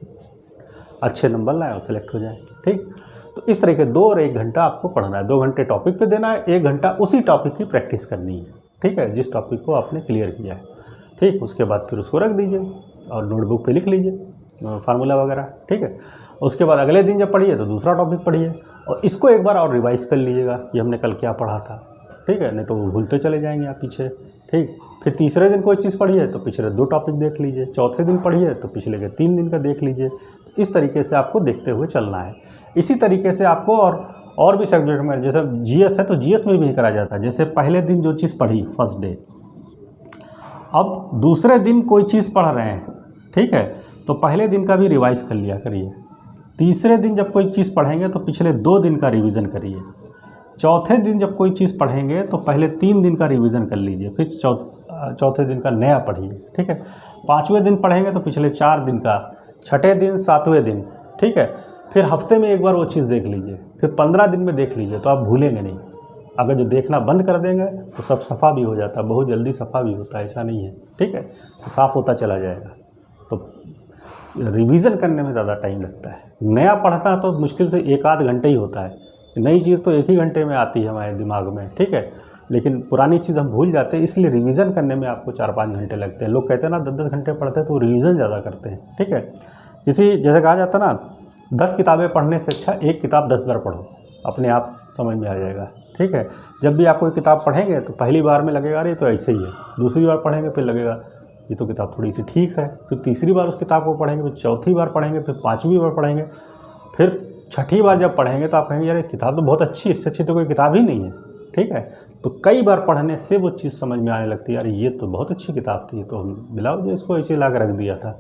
अच्छे नंबर लाएँ और सेलेक्ट हो जाएं, ठीक। तो इस तरह के 2 और 1 घंटा आपको पढ़ना है। 2 घंटे टॉपिक पे देना है, 1 घंटा उसी टॉपिक की प्रैक्टिस करनी है, ठीक है, जिस टॉपिक को आपने क्लियर किया है, ठीक। उसके बाद फिर उसको रख दीजिए और नोटबुक पे लिख लीजिए फार्मूला वगैरह, ठीक है। उसके बाद अगले दिन जब पढ़िए तो दूसरा टॉपिक पढ़िए और इसको एक बार और रिवाइज़ कर लीजिएगा कि हमने कल क्या पढ़ा था, ठीक है, नहीं तो वो भूलते चले जाएंगे आप पीछे, ठीक। फिर तीसरे दिन कोई चीज़ पढ़िए तो पिछले 2 टॉपिक देख लीजिए, चौथे दिन पढ़िए तो पिछले के 3 दिन का देख लीजिए। तो इस तरीके से आपको देखते हुए चलना है। इसी तरीके से आपको और भी सब्जेक्ट में, जैसे जीएस है तो जीएस में भी करा जाता है। जैसे पहले दिन जो चीज़ पढ़ी फर्स्ट डे, अब दूसरे दिन कोई चीज़ पढ़ रहे हैं, ठीक है, तो पहले दिन का भी रिवाइज़ कर लिया करिए। तीसरे दिन जब कोई चीज़ पढ़ेंगे तो पिछले 2 दिन का रिवीजन करिए। चौथे दिन जब कोई चीज़ पढ़ेंगे तो पहले 3 दिन का रिवीजन कर लीजिए, फिर चौथे दिन का नया पढ़िए, ठीक है। 5वें दिन पढ़ेंगे तो पिछले 4 दिन का, 6ठे दिन, 7वें दिन, ठीक है। फिर हफ्ते में एक बार वो चीज़ देख लीजिए, फिर 15 दिन में देख लीजिए, तो आप भूलेंगे नहीं। अगर जो देखना बंद कर देंगे तो सब सफ़ा भी हो जाता है, बहुत जल्दी सफ़ा भी होता है, ऐसा नहीं है, ठीक है, तो साफ़ होता चला जाएगा। तो रिवीज़न करने में ज़्यादा टाइम लगता है। नया पढ़ता तो मुश्किल से 1-8 घंटे ही होता है, नई चीज़ तो 1 ही घंटे में आती है हमारे दिमाग में, ठीक है। लेकिन पुरानी चीज़ हम भूल जाते हैं, इसलिए रिवीज़न करने में आपको 4-5 घंटे लगते हैं। लोग कहते हैं ना 10-10 घंटे पढ़ते हैं तो रिवीज़न ज़्यादा करते हैं, ठीक है। जैसे कहा जाता है ना, 10 किताबें पढ़ने से अच्छा 1 किताब 10 बार पढ़ो, अपने आप समझ में आ जाएगा। ठीक है, जब भी आप कोई किताब पढ़ेंगे तो पहली बार में लगेगा अरे तो ऐसे ही है, दूसरी बार पढ़ेंगे फिर लगेगा ये तो किताब थोड़ी सी ठीक है, फिर तीसरी बार उस किताब को पढ़ेंगे, फिर चौथी बार पढ़ेंगे, फिर पाँचवीं बार पढ़ेंगे, फिर छठी बार जब पढ़ेंगे तो आप कहेंगे यार किताब तो बहुत अच्छी है, इससे अच्छी तो कोई किताब ही नहीं है। ठीक है, तो कई बार पढ़ने से वो चीज़ समझ में आने लगती है, यार ये तो बहुत अच्छी किताब थी, तो हम बिलाओ जो इसको ऐसे ला कर रख दिया था।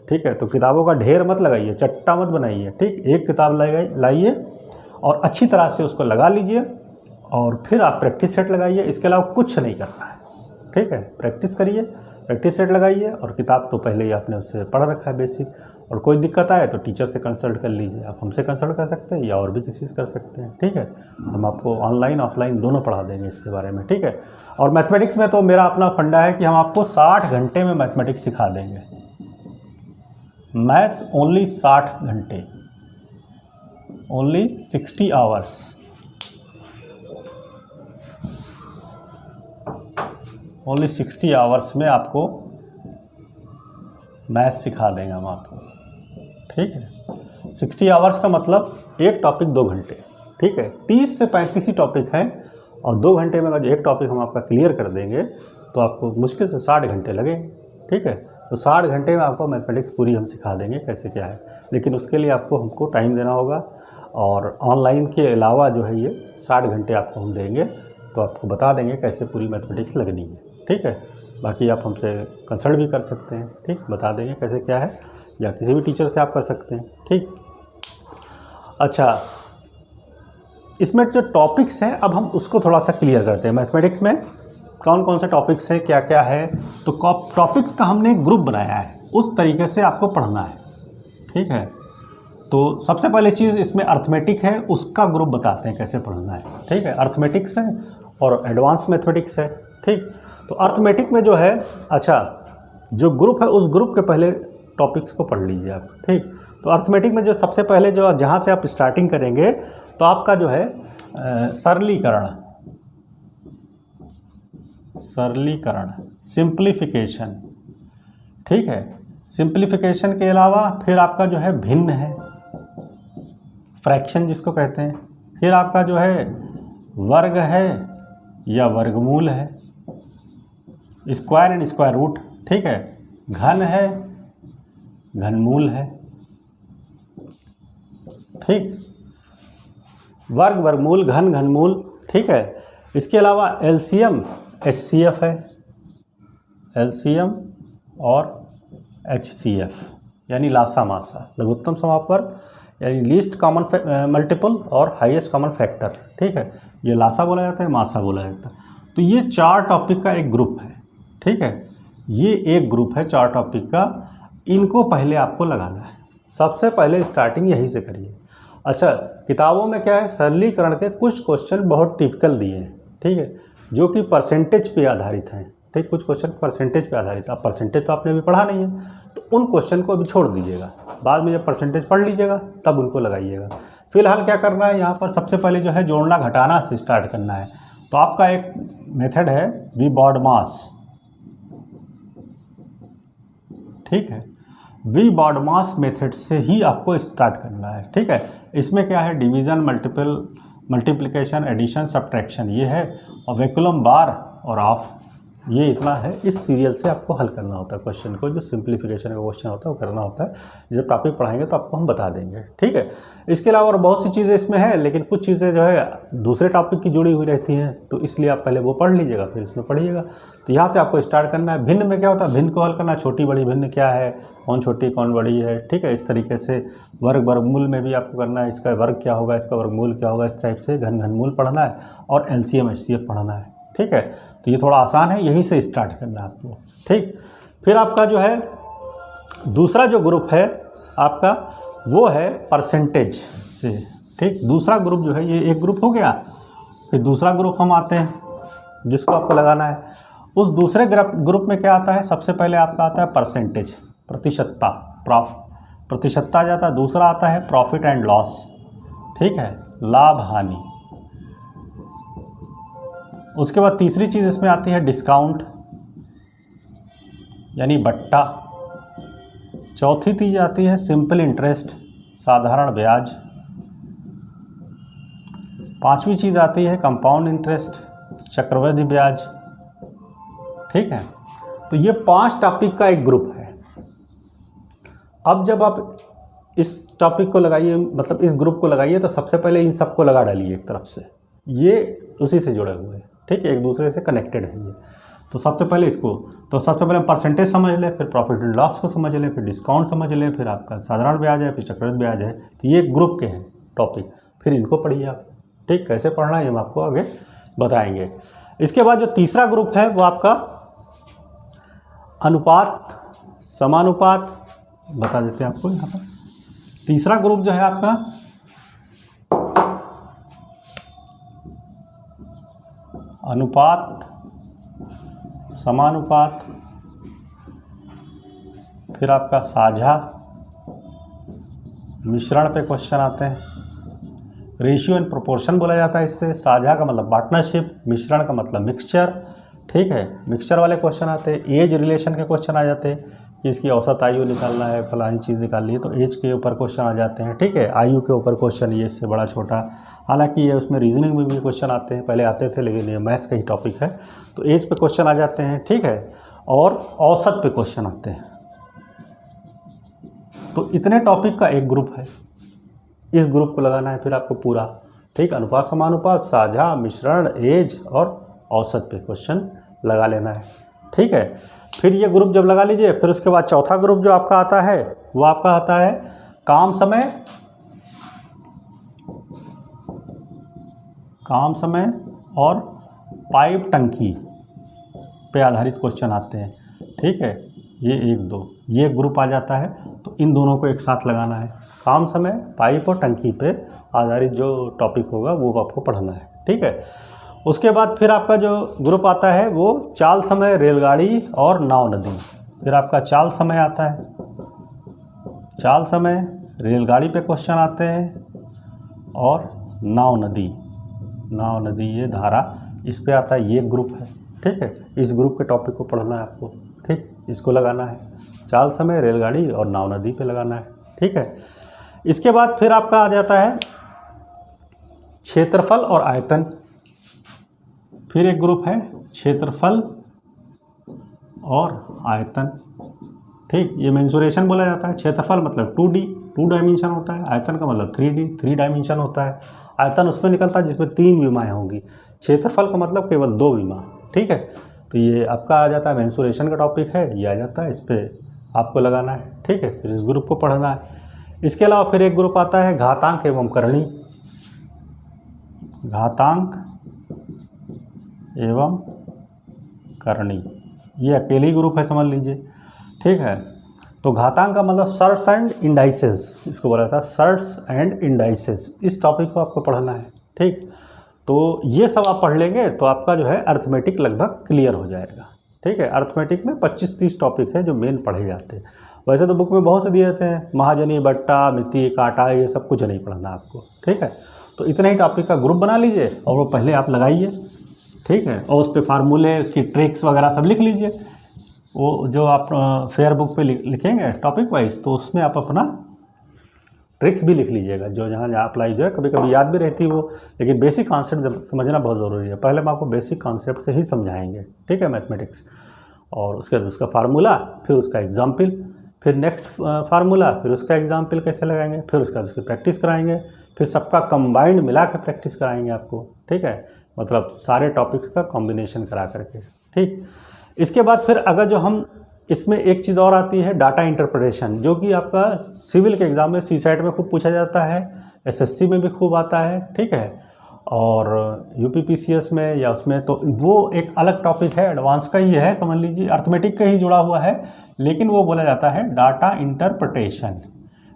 ठीक है, तो किताबों का ढेर मत लगाइए, चट्टा मत बनाइए। ठीक, एक किताब लाइए और अच्छी तरह से उसको लगा लीजिए और फिर आप प्रैक्टिस सेट लगाइए, इसके अलावा कुछ नहीं करना है। ठीक है, प्रैक्टिस करिए, प्रैक्टिस सेट लगाइए, और किताब तो पहले ही आपने उससे पढ़ रखा है बेसिक, और कोई दिक्कत आए तो टीचर से कंसल्ट कर लीजिए। आप हमसे कंसल्ट कर सकते हैं या और भी किसी से कर सकते हैं। ठीक है, हम आपको ऑनलाइन ऑफलाइन दोनों पढ़ा देंगे इसके बारे में। ठीक है, और मैथमेटिक्स में तो मेरा अपना फंडा है कि हम आपको 60 घंटे में मैथमेटिक्स सिखा देंगे। मैथ्स ओनली 60 घंटे, ओनली 60 आवर्स। ओनली 60 आवर्स में आपको मैथ्स सिखा देंगे हम आपको। ठीक है, 60 आवर्स का मतलब एक टॉपिक 2 घंटे। ठीक है, 30 से 35 ही टॉपिक हैं, और 2 घंटे में अगर एक टॉपिक हम आपका क्लियर कर देंगे तो आपको मुश्किल से 60 घंटे लगेंगे। ठीक है, तो 60 घंटे में आपको मैथमेटिक्स पूरी हम सिखा देंगे कैसे क्या है, लेकिन उसके लिए आपको हमको टाइम देना होगा, और ऑनलाइन के अलावा जो है ये 60 घंटे आपको हम देंगे, तो आपको बता देंगे कैसे पूरी मैथमेटिक्स लगनी है। ठीक है, बाकी आप हमसे कंसल्ट भी कर सकते हैं। ठीक, बता देंगे कैसे क्या है, या किसी भी टीचर से आप कर सकते हैं। ठीक, अच्छा, इसमें जो टॉपिक्स हैं अब हम उसको थोड़ा सा क्लियर करते हैं। मैथमेटिक्स में कौन कौन से टॉपिक्स हैं, क्या क्या है, तो टॉपिक्स का हमने एक ग्रुप बनाया है, उस तरीके से आपको पढ़ना है। ठीक है, तो सबसे पहले चीज़ इसमें अर्थमेटिक है, उसका ग्रुप बताते हैं कैसे पढ़ना है। ठीक है, अर्थमेटिक्स है और एडवांस मैथमेटिक्स है। ठीक, तो अर्थमेटिक में जो है, अच्छा, जो ग्रुप है उस ग्रुप के पहले टॉपिक्स को पढ़ लीजिए आप। ठीक, तो अर्थमेटिक में जो सबसे पहले जो जहाँ से आप स्टार्टिंग करेंगे तो आपका जो है सरलीकरण, सिंप्लीफिकेशन। ठीक है, सिंप्लीफिकेशन के अलावा फिर आपका जो है भिन्न है, फ्रैक्शन जिसको कहते हैं, फिर आपका जो है वर्ग है या वर्गमूल है, स्क्वायर एंड स्क्वायर रूट। ठीक है, घन है, घनमूल है। ठीक, वर्ग, वर्गमूल, घन, घनमूल। ठीक है, इसके अलावा एलसीएम, एचसीएफ है, एलसीएम और एचसीएफ यानी लासा मासा, लघुत्तम समापवर्ग यानी लीस्ट कॉमन मल्टीपल और हाईएस्ट कॉमन फैक्टर। ठीक है, ये लासा बोला जाता है, मासा बोला जाता है। तो ये 4 टॉपिक का एक ग्रुप है। ठीक है, ये एक ग्रुप है 4 टॉपिक का, इनको पहले आपको लगाना है। सबसे पहले स्टार्टिंग यहीं से करिए। अच्छा, किताबों में क्या है, सरलीकरण के कुछ क्वेश्चन बहुत टिपिकल दिए हैं। ठीक है, जो कि परसेंटेज पे आधारित हैं। ठीक, कुछ क्वेश्चन परसेंटेज पे आधारित। अब परसेंटेज तो आपने अभी पढ़ा नहीं है, तो उन क्वेश्चन को अभी छोड़ दीजिएगा, बाद में जब परसेंटेज पढ़ लीजिएगा तब उनको लगाइएगा। फिलहाल क्या करना है, यहाँ पर सबसे पहले जो है जोड़ना घटाना से स्टार्ट करना है। तो आपका एक मेथड है वी बॉडमास। ठीक है, वी बॉडमास मेथड से ही आपको स्टार्ट करना है। ठीक है, इसमें क्या है, डिवीज़न, मल्टीप्लिकेशन, एडिशन, सब्ट्रैक्शन ये है, और वैक्यूलम बार और ऑफ, ये इतना है। इस सीरियल से आपको हल करना होता है क्वेश्चन को, जो सिंप्लीफिकेशन का क्वेश्चन होता है वो करना होता है। जब टॉपिक पढ़ाएंगे तो आपको हम बता देंगे। ठीक है, इसके अलावा और बहुत सी चीज़ें इसमें हैं, लेकिन कुछ चीज़ें जो है दूसरे टॉपिक की जुड़ी हुई रहती हैं, तो इसलिए आप पहले वो पढ़ लीजिएगा फिर इसमें पढ़िएगा। तो यहाँ से आपको स्टार्ट करना है। भिन्न में क्या होता है, भिन्न को हल करना, छोटी बड़ी भिन्न क्या है, कौन छोटी कौन बड़ी है। ठीक है, इस तरीके से वर्ग, वर्गमूल में भी आपको करना है, इसका वर्ग क्या होगा, इसका वर्गमूल क्या होगा, इस टाइप से घन, घनमूल पढ़ना है, और एलसीएम, एचसीएफ पढ़ना है। ठीक है, तो ये थोड़ा आसान है, यहीं से स्टार्ट करना है आपको। ठीक, फिर आपका जो है दूसरा जो ग्रुप है आपका वो है परसेंटेज से। ठीक, दूसरा ग्रुप जो है, ये एक ग्रुप हो गया, फिर दूसरा ग्रुप हम आते हैं जिसको आपको लगाना है। उस दूसरे ग्रुप में क्या आता है, सबसे पहले आपका आता है परसेंटेज, प्रतिशतता, प्रतिशतता आ जाता है। दूसरा आता है प्रॉफिट एंड लॉस। ठीक है, लाभ हानि। उसके बाद तीसरी चीज़ इसमें आती है डिस्काउंट यानी बट्टा। चौथी चीज़ आती है सिंपल इंटरेस्ट, साधारण ब्याज। 5वीं चीज़ आती है कंपाउंड इंटरेस्ट, चक्रवृद्धि ब्याज। ठीक है, तो ये 5 टॉपिक का एक ग्रुप है। अब जब आप इस टॉपिक को लगाइए, मतलब इस ग्रुप को लगाइए, तो सबसे पहले इन सबको लगा डालिए एक तरफ से, ये उसी से जुड़े हुए हैं। ठीक है, एक दूसरे से कनेक्टेड है ये। तो सबसे पहले परसेंटेज समझ लें, फिर प्रॉफिट एंड लॉस को समझ लें, फिर डिस्काउंट समझ लें, फिर आपका साधारण ब्याज है, फिर चक्रवृद्धि ब्याज है। तो ये ग्रुप के हैं टॉपिक, फिर इनको पढ़िए आप। ठीक, कैसे पढ़ना है हम आपको आगे बताएंगे। इसके बाद जो तीसरा ग्रुप है वो आपका अनुपात समानुपात, बता देते हैं आपको यहाँ पर। तीसरा ग्रुप जो है आपका अनुपात समानुपात, फिर आपका साझा मिश्रण पे क्वेश्चन आते हैं। रेशियो एंड प्रोपोर्शन बोला जाता है इससे। साझा का मतलब पार्टनरशिप, मिश्रण का मतलब मिक्सचर। ठीक है, मिक्सचर वाले क्वेश्चन आते हैं। एज रिलेशन के क्वेश्चन आ जाते हैं कि इसकी औसत आयु निकालना है, फलानी चीज़ निकालनी है, तो एज के ऊपर क्वेश्चन आ जाते हैं। ठीक है, आयु के ऊपर क्वेश्चन, ये इससे बड़ा छोटा। हालांकि ये उसमें रीजनिंग में भी क्वेश्चन आते हैं, पहले आते थे, लेकिन ये मैथ्स का ही टॉपिक है, तो एज पे क्वेश्चन आ जाते हैं। ठीक है, और औसत पे क्वेश्चन आते हैं। तो इतने टॉपिक का एक ग्रुप है, इस ग्रुप को लगाना है फिर आपको पूरा। ठीक, अनुपात समानुपात, साझा, मिश्रण, एज और औसत पे क्वेश्चन लगा लेना है। ठीक है, फिर ये ग्रुप जब लगा लीजिए, फिर उसके बाद चौथा ग्रुप जो आपका आता है वो आपका आता है काम समय और पाइप टंकी पे आधारित क्वेश्चन आते हैं। ठीक है, ये 1-2 ये ग्रुप आ जाता है। तो इन दोनों को एक साथ लगाना है। काम समय, पाइप और टंकी पे आधारित जो टॉपिक होगा वो आपको पढ़ना है। ठीक है, उसके बाद फिर आपका जो ग्रुप आता है वो चाल समय, रेलगाड़ी और नाव नदी। फिर आपका चाल समय आता है, चाल समय, रेलगाड़ी पे क्वेश्चन आते हैं, और नाव नदी ये धारा, इस पे आता है, ये ग्रुप है। ठीक है, इस ग्रुप के टॉपिक को पढ़ना है आपको। ठीक, इसको लगाना है, चाल समय, रेलगाड़ी और नाव नदी पे लगाना है। ठीक है, इसके बाद फिर आपका आ जाता है क्षेत्रफल और आयतन। फिर एक ग्रुप है क्षेत्रफल और आयतन। ठीक, ये मेंसुरेशन बोला जाता है। क्षेत्रफल मतलब 2D 2 डायमेंशन होता है, आयतन का मतलब 3D 3 डायमेंशन होता है। आयतन उसमें निकलता है जिसमें 3 विमाएँ होंगी, क्षेत्रफल का मतलब केवल 2 विमा। ठीक है, तो ये आपका आ जाता है मेंसुरेशन का टॉपिक है, ये आ जाता है, इस पर आपको लगाना है। ठीक है, फिर इस ग्रुप को पढ़ना है। इसके अलावा फिर एक ग्रुप आता है घातांक एवं करणी, घातांक एवं करणी, ये अकेले ही ग्रुप है, समझ लीजिए। ठीक है, तो घातांक का मतलब सर्ट्स एंड इंडाइसेस, इसको बोला जाता है सर्ट्स एंड इंडाइसेस। इस टॉपिक को आपको पढ़ना है। ठीक, तो ये सब आप पढ़ लेंगे तो आपका जो है अर्थमेटिक लगभग क्लियर हो जाएगा। ठीक है, अर्थमेटिक में 25-30 टॉपिक है जो मेन पढ़े जाते हैं। वैसे तो बुक में बहुत से दिए जाते हैं, महाजनी, बट्टा, मिति, काटा, ये सब कुछ नहीं पढ़ना आपको। ठीक है, तो इतने ही टॉपिक का ग्रुप बना लीजिए और वो पहले आप लगाइए। ठीक है, और उस पर फार्मूले, उसकी ट्रिक्स वगैरह सब लिख लीजिए। वो जो आप फेयर बुक पे लिखेंगे टॉपिक वाइज, तो उसमें आप अपना ट्रिक्स भी लिख लीजिएगा, जो जहाँ अप्लाई जो है, कभी कभी याद भी रहती है वो, लेकिन बेसिक कॉन्सेप्ट समझना बहुत ज़रूरी है। पहले हम आपको बेसिक कॉन्सेप्ट से ही समझाएंगे। ठीक है, मैथमेटिक्स, और उसके बाद उसका फार्मूला, फिर उसका एग्जाम्पल, फिर नेक्स्ट फार्मूला, फिर उसका एग्जाम्पल कैसे लगाएंगे, फिर उसका उसकी प्रैक्टिस कराएंगे, फिर सबका कंबाइंड मिला के प्रैक्टिस कराएंगे आपको। ठीक है, मतलब सारे टॉपिक्स का कॉम्बिनेशन करा करके। ठीक, इसके बाद फिर अगर जो हम इसमें एक चीज़ और आती है डाटा इंटरप्रिटेशन, जो कि आपका सिविल के एग्ज़ाम में सीसैट में खूब पूछा जाता है, एसएससी में भी खूब आता है। ठीक है, और यूपीपीसीएस में या उसमें, तो वो एक अलग टॉपिक है, एडवांस का ही है, समझ लीजिए, अर्थमेटिक का ही जुड़ा हुआ है, लेकिन वो बोला जाता है डाटा इंटरप्रिटेशन,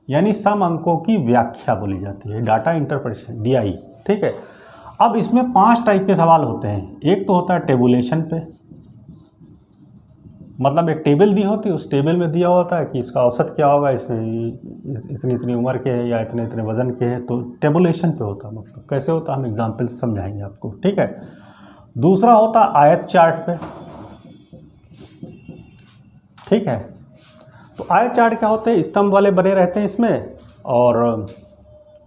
यानी सम अंकों की व्याख्या बोली जाती है, डाटा इंटरप्रिटेशन, DI। ठीक है, अब इसमें 5 टाइप के सवाल होते हैं। एक तो होता है टेबुलेशन पे, मतलब एक टेबल दी होती है, उस टेबल में दिया होता है कि इसका औसत क्या होगा, इसमें इतनी इतनी उम्र के हैं या इतने इतने वजन के हैं, तो टेबुलेशन पे होता है। मतलब कैसे होता है हम एग्जाम्पल से समझाएंगे आपको। ठीक है, दूसरा होता है आयत चार्ट पे। ठीक है, तो आयत चार्ट क्या होते हैं, स्तंभ वाले बने रहते हैं इसमें, और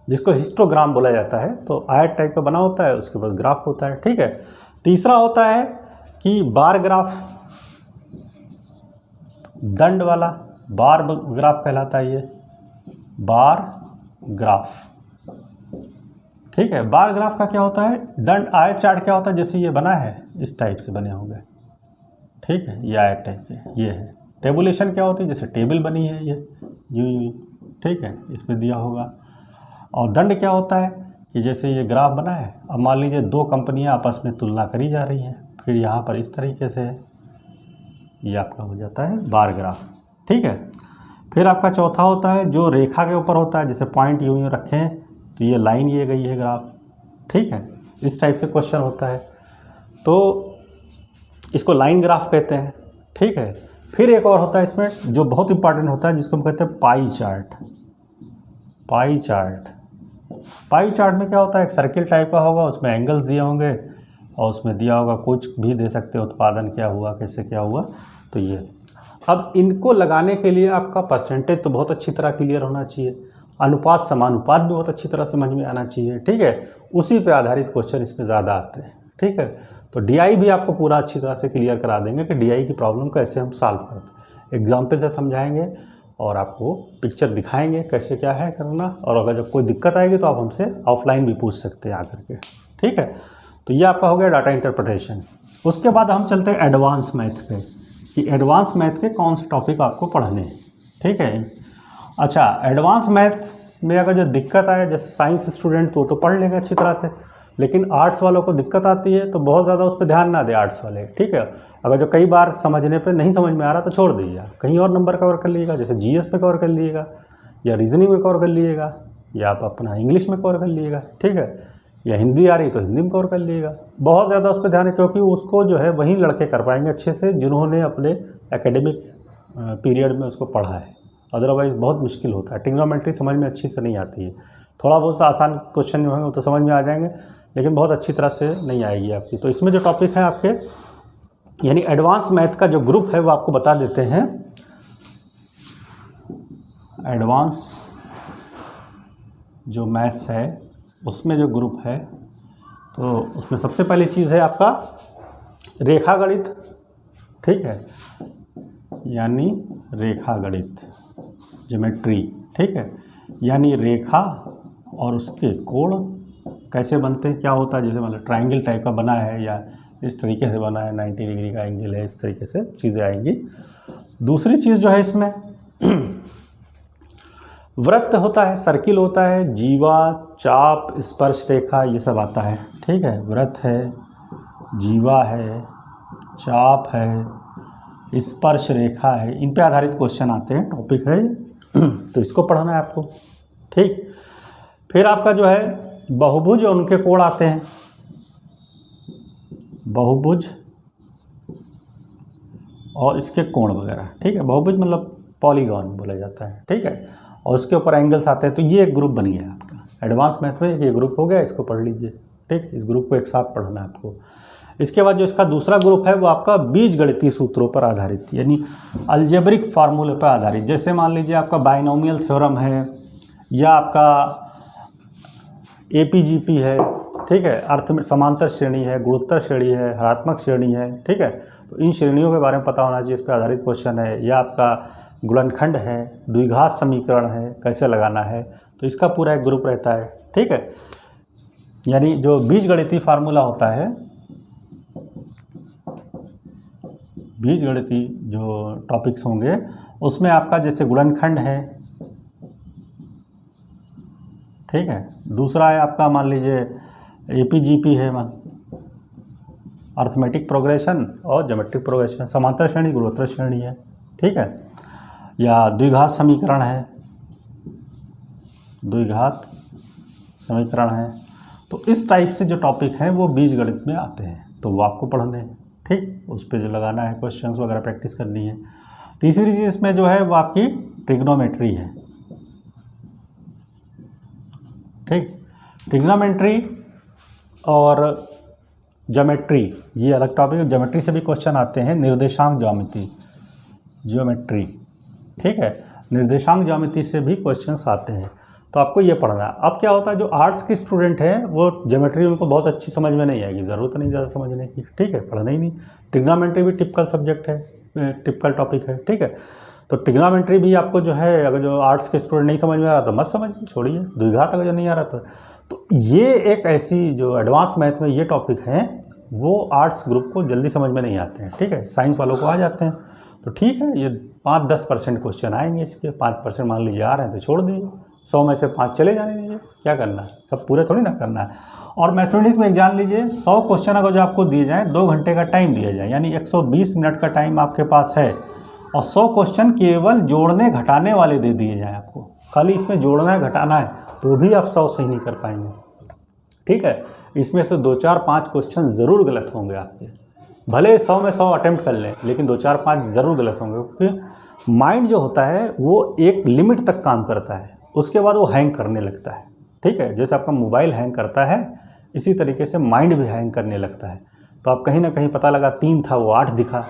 जिसको हिस्टोग्राम बोला जाता है। तो आयत टाइप का बना होता है, उसके बाद ग्राफ होता है, ठीक है। तीसरा होता है कि बार ग्राफ, दंड वाला बार ग्राफ कहलाता है ये, बार ग्राफ, ठीक है। बार ग्राफ का क्या होता है, दंड आयत चार्ट क्या होता है, जैसे ये बना है इस टाइप से बने होंगे, ठीक है, ये आयत टाइप के ये है। टेबुलेशन क्या होती है, जैसे टेबल बनी है ये यूं, ठीक है, इसमें दिया होगा। और दंड क्या होता है कि जैसे ये ग्राफ बना है, अब मान लीजिए दो कंपनियां आपस में तुलना करी जा रही हैं, फिर यहाँ पर इस तरीके से ये आपका हो जाता है बार ग्राफ, ठीक है। फिर आपका चौथा होता है जो रेखा के ऊपर होता है, जैसे पॉइंट यूं रखें तो ये लाइन ये गई है ग्राफ, ठीक है, इस टाइप से क्वेश्चन होता है, तो इसको लाइन ग्राफ कहते हैं, ठीक है। फिर एक और होता है इसमें जो बहुत इंपॉर्टेंट होता है, जिसको हम कहते हैं pie chart. Pie chart, pie chart में क्या होता है, एक सर्किल टाइप का होगा, उसमें एंगल्स दिए होंगे और उसमें दिया होगा कुछ भी दे सकते हो, उत्पादन क्या हुआ, कैसे क्या हुआ, तो ये। अब इनको लगाने के लिए आपका परसेंटेज तो बहुत अच्छी तरह क्लियर होना चाहिए, अनुपात समानुपात भी बहुत अच्छी तरह समझ में आना चाहिए, ठीक है। उसी पे आधारित क्वेश्चन इसमें ज़्यादा आते हैं, ठीक है। तो डीआई भी आपको पूरा अच्छी तरह से क्लियर करा देंगे कि डीआई की प्रॉब्लम कैसे हम सॉल्व करते हैं, एग्जाम्पल से समझाएंगे और आपको पिक्चर दिखाएंगे कैसे क्या है करना। और अगर जब कोई दिक्कत आएगी तो आप हमसे ऑफलाइन भी पूछ सकते हैं आकर के, ठीक है। तो ये आपका हो गया डाटा इंटरप्रिटेशन। उसके बाद हम चलते हैं एडवांस मैथ पे, कि एडवांस मैथ के कौन से टॉपिक आपको पढ़ने हैं, ठीक है। अच्छा, एडवांस मैथ में अगर जो दिक्कत आए, जैसे साइंस स्टूडेंट तो पढ़ लेंगे अच्छी तरह से, लेकिन आर्ट्स वालों को दिक्कत आती है तो बहुत ज़्यादा उस पर ध्यान ना दे आर्ट्स वाले, ठीक है। अगर जो कई बार समझने पे नहीं समझ में आ रहा तो छोड़ दीजिए, कहीं और नंबर कवर कर लीजिएगा, जैसे जीएस पे कवर कर लीजिएगा, या रीजनिंग में कवर कर लीजिएगा, या आप अपना इंग्लिश में कवर कर लीजिएगा, ठीक है, या हिंदी आ रही तो हिंदी में कवर कर लीजिएगा। बहुत ज़्यादा उस पर ध्यान है, क्योंकि उसको जो है वही लड़के कर पाएंगे अच्छे से जिन्होंने अपने एकेडमिक पीरियड में उसको पढ़ा है, अदरवाइज़ बहुत मुश्किल होता है। ट्रिग्नोमेट्री समझ में अच्छी से नहीं आती है, थोड़ा बहुत आसान क्वेश्चन जो है वो तो समझ में आ जाएंगे, लेकिन बहुत अच्छी तरह से नहीं आएगी आपकी। तो इसमें जो टॉपिक है आपके, यानी एडवांस मैथ का जो ग्रुप है वो आपको बता देते हैं। एडवांस जो मैथ्स है उसमें जो ग्रुप है, तो उसमें सबसे पहली चीज़ है आपका रेखा गणित, ठीक है, यानी रेखा गणित, ज्योमेट्री, ठीक है, यानी रेखा और उसके कोण कैसे बनते हैं, क्या होता है, जैसे मतलब ट्रायंगल टाइप का बना है या इस तरीके से बना है, 90 डिग्री का एंगल है, इस तरीके से चीज़ें आएंगी। दूसरी चीज़ जो है इसमें वृत्त होता है, सर्किल होता है, जीवा, चाप, स्पर्श रेखा, ये सब आता है, ठीक है। वृत्त है, जीवा है, चाप है, स्पर्श रेखा है, इन पे आधारित क्वेश्चन आते हैं, टॉपिक है तो इसको पढ़ना है आपको, ठीक। फिर आपका जो है बहुभुज और उनके कोण आते हैं, बहुभुज और इसके कोण वगैरह, ठीक है। बहुभुज मतलब पॉलीगॉन बोला जाता है, ठीक है, और उसके ऊपर एंगल्स आते हैं। तो ये एक ग्रुप बन गया आपका एडवांस मैथ में, ये ग्रुप हो गया, इसको पढ़ लीजिए, ठीक। इस ग्रुप को एक साथ पढ़ना है आपको। इसके बाद जो इसका दूसरा ग्रुप है वो आपका बीजगणितीय सूत्रों पर आधारित, यानी अलजेब्रिक फार्मूले पर आधारित। जैसे मान लीजिए आपका बाइनोमियल थ्योरम है, या आपका एपीजीपी है, ठीक है, अर्थ में समांतर श्रेणी है, गुणोत्तर श्रेणी है, हरात्मक श्रेणी है, ठीक है। तो इन श्रेणियों के बारे में पता होना चाहिए, इस पर आधारित क्वेश्चन है। या आपका गुणनखंड है, द्विघात समीकरण है, कैसे लगाना है, तो इसका पूरा एक ग्रुप रहता है, ठीक है। यानी जो बीजगणितीय फार्मूला होता है, बीजगणितीय जो टॉपिक्स होंगे उसमें आपका जैसे गुणनखंड है, ठीक है। दूसरा है आपका मान लीजिए एपीजीपी है, अर्थमेटिक प्रोग्रेशन और ज्योमेट्रिक प्रोग्रेशन, समांतर श्रेणी, गुणोत्तर श्रेणी है, ठीक है। या द्विघात समीकरण है, द्विघात समीकरण है। तो इस टाइप से जो टॉपिक हैं वो बीजगणित में आते हैं, तो वो आपको पढ़ने हैं, ठीक। उस पर जो लगाना है क्वेश्चंस वगैरह प्रैक्टिस करनी है। तीसरी चीज़ इसमें जो है वो आपकी ट्रिग्नोमेट्री है, ठीक। ट्रिग्नोमेट्री और ज्योमेट्री ये अलग टॉपिक है। ज्योमेट्री से भी क्वेश्चन आते हैं, निर्देशांक ज्यामिति, ज्योमेट्री, ठीक है, निर्देशांक ज्यामिति से भी क्वेश्चंस आते हैं। तो आपको ये पढ़ना है। अब क्या होता है, जो आर्ट्स के स्टूडेंट हैं वो ज्योमेट्री उनको बहुत अच्छी समझ में नहीं आएगी, ज़रूरत नहीं ज़्यादा समझने की, ठीक है, पढ़ना ही नहीं। ट्रिग्नोमेट्री भी टिपिकल सब्जेक्ट है, टिपिकल टॉपिक है, ठीक है। तो ट्रिग्नोमेट्री भी आपको जो है, अगर जो आर्ट्स के स्टूडेंट नहीं समझ में आ रहा तो मत समझिए, छोड़िए। द्विघात अगर जो नहीं आ रहा तो ये एक ऐसी जो एडवांस मैथ में ये टॉपिक हैं वो आर्ट्स ग्रुप को जल्दी समझ में नहीं आते हैं, ठीक है। साइंस वालों को आ जाते हैं, तो ठीक है, ये 5-10% क्वेश्चन आएंगे इसके, 5% मान लीजिए आ रहे हैं तो छोड़ दीजिए, 100 में से 5 चले जाने दीजिए, क्या करना है, सब पूरे थोड़ी ना करना है। और मैथमेटिक्स में जान लीजिए 100 क्वेश्चन अगर जो आपको दिए जाएँ, 2 घंटे का टाइम दिया जाए, यानी 120 मिनट का टाइम आपके पास है, और 100 क्वेश्चन केवल जोड़ने घटाने वाले दे दिए जाएँ आपको, खाली इसमें जोड़ना है घटाना है, तो भी आप 100 सही नहीं कर पाएंगे, ठीक है। इसमें से 2-4-5 क्वेश्चन ज़रूर गलत होंगे आपके, भले 100 में 100 अटेम्प्ट कर लें, लेकिन 2-4-5 ज़रूर गलत होंगे, क्योंकि माइंड जो होता है वो एक लिमिट तक काम करता है, उसके बाद वो हैंग करने लगता है, ठीक है। जैसे आपका मोबाइल हैंग करता है, इसी तरीके से माइंड भी हैंग करने लगता है। तो आप कहीं ना कहीं पता लगा 3 था वो 8 दिखा,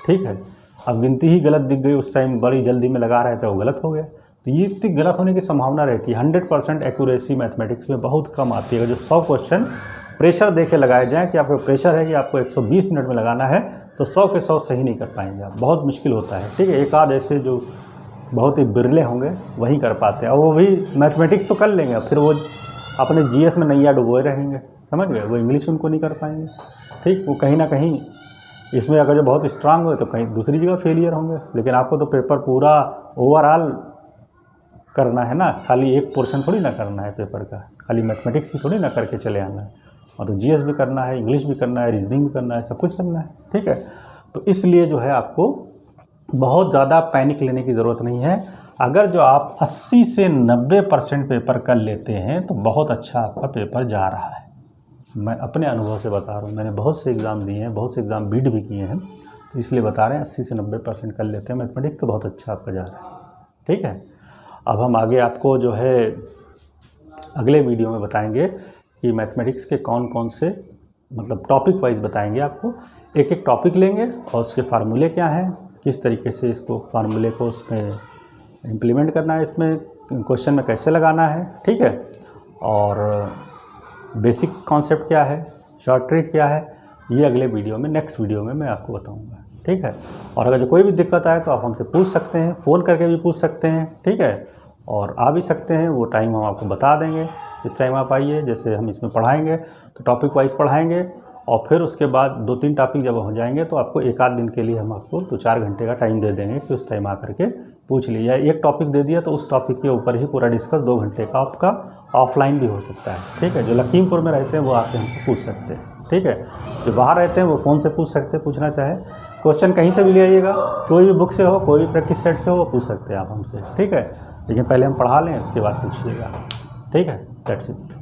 ठीक है, अब गिनती ही गलत दिख गई, उस टाइम बड़ी जल्दी में लगा रहे थे वो गलत हो गया, तो ये इतनी गलत होने की संभावना रहती है। 100% एक्यूरेसी मैथमेटिक्स में बहुत कम आती है। जो 100 क्वेश्चन प्रेशर दे के लगाए जाएँ कि आपको प्रेशर है कि आपको 120 मिनट में लगाना है, तो 100 के 100 सही नहीं कर पाएंगे आप, बहुत मुश्किल होता है, ठीक है। एक आध ऐसे जो बहुत ही बिरले होंगे वही कर पाते हैं, और वो भी मैथमेटिक्स तो कर लेंगे, फिर वो अपने जीएस में नैया डुबोए रहेंगे, समझ गए, वो इंग्लिश उनको नहीं कर पाएंगे, ठीक। वो कहीं ना कहीं इसमें अगर जो बहुत स्ट्रांग हुए तो कहीं दूसरी जगह फेलियर होंगे। लेकिन आपको तो पेपर पूरा ओवरऑल करना है ना, खाली एक पोर्शन थोड़ी ना करना है पेपर का, खाली मैथमेटिक्स ही थोड़ी ना करके चले आना है, और तो जीएस भी करना है, इंग्लिश भी करना है, रीजनिंग भी करना है, सब कुछ करना है, ठीक है। तो इसलिए जो है आपको बहुत ज़्यादा पैनिक लेने की ज़रूरत नहीं है। अगर जो आप 80 से 90% पेपर कर लेते हैं तो बहुत अच्छा आपका पेपर जा रहा है। मैं अपने अनुभव से बता रहा हूँ, मैंने बहुत से एग्ज़ाम दिए हैं, बहुत से एग्ज़ाम बीट भी किए हैं, तो इसलिए बता रहे हैं 80 से 90% कर लेते हैं मैथमेटिक्स तो बहुत अच्छा आपका जा रहा है, ठीक है। अब हम आगे आपको जो है अगले वीडियो में बताएंगे कि मैथमेटिक्स के कौन कौन से मतलब टॉपिक वाइज बताएंगे आपको, एक एक टॉपिक लेंगे और उसके फार्मूले क्या हैं, किस तरीके से इसको फार्मूले को उसमें इम्प्लीमेंट करना है, इसमें क्वेश्चन में कैसे लगाना है, ठीक है, और बेसिक कॉन्सेप्ट क्या है, शॉर्ट ट्रिक क्या है, ये अगले वीडियो में, नेक्स्ट वीडियो में मैं आपको बताऊंगा, ठीक है। और अगर जो कोई भी दिक्कत आए तो आप हमसे पूछ सकते हैं, फ़ोन करके भी पूछ सकते हैं, ठीक है, और आ भी सकते हैं, वो टाइम हम आपको बता देंगे, इस टाइम आप आइए, जैसे हम इसमें पढ़ाएंगे तो टॉपिक वाइज पढ़ाएंगे, और फिर उसके बाद 2-3 टॉपिक जब हो जाएंगे तो आपको 1-8 दिन के लिए हम आपको 2-4 घंटे का टाइम दे देंगे कि उस टाइम आकर के पूछ लीजिए। एक टॉपिक दे दिया तो उस टॉपिक के ऊपर ही पूरा डिस्कस 2 घंटे का आपका ऑफलाइन भी हो सकता है, ठीक है। जो लखीमपुर में रहते हैं वो आके हमसे पूछ सकते हैं, ठीक है। जो बाहर रहते हैं वो फ़ोन से पूछ सकते हैं, पूछना चाहे क्वेश्चन कहीं से भी ले आइएगा, कोई भी बुक से हो, कोई भी प्रैक्टिस सेट से हो, वो पूछ सकते हैं आप हमसे, ठीक है। लेकिन पहले हम पढ़ा लें, उसके बाद पूछिएगा, ठीक है। That's it.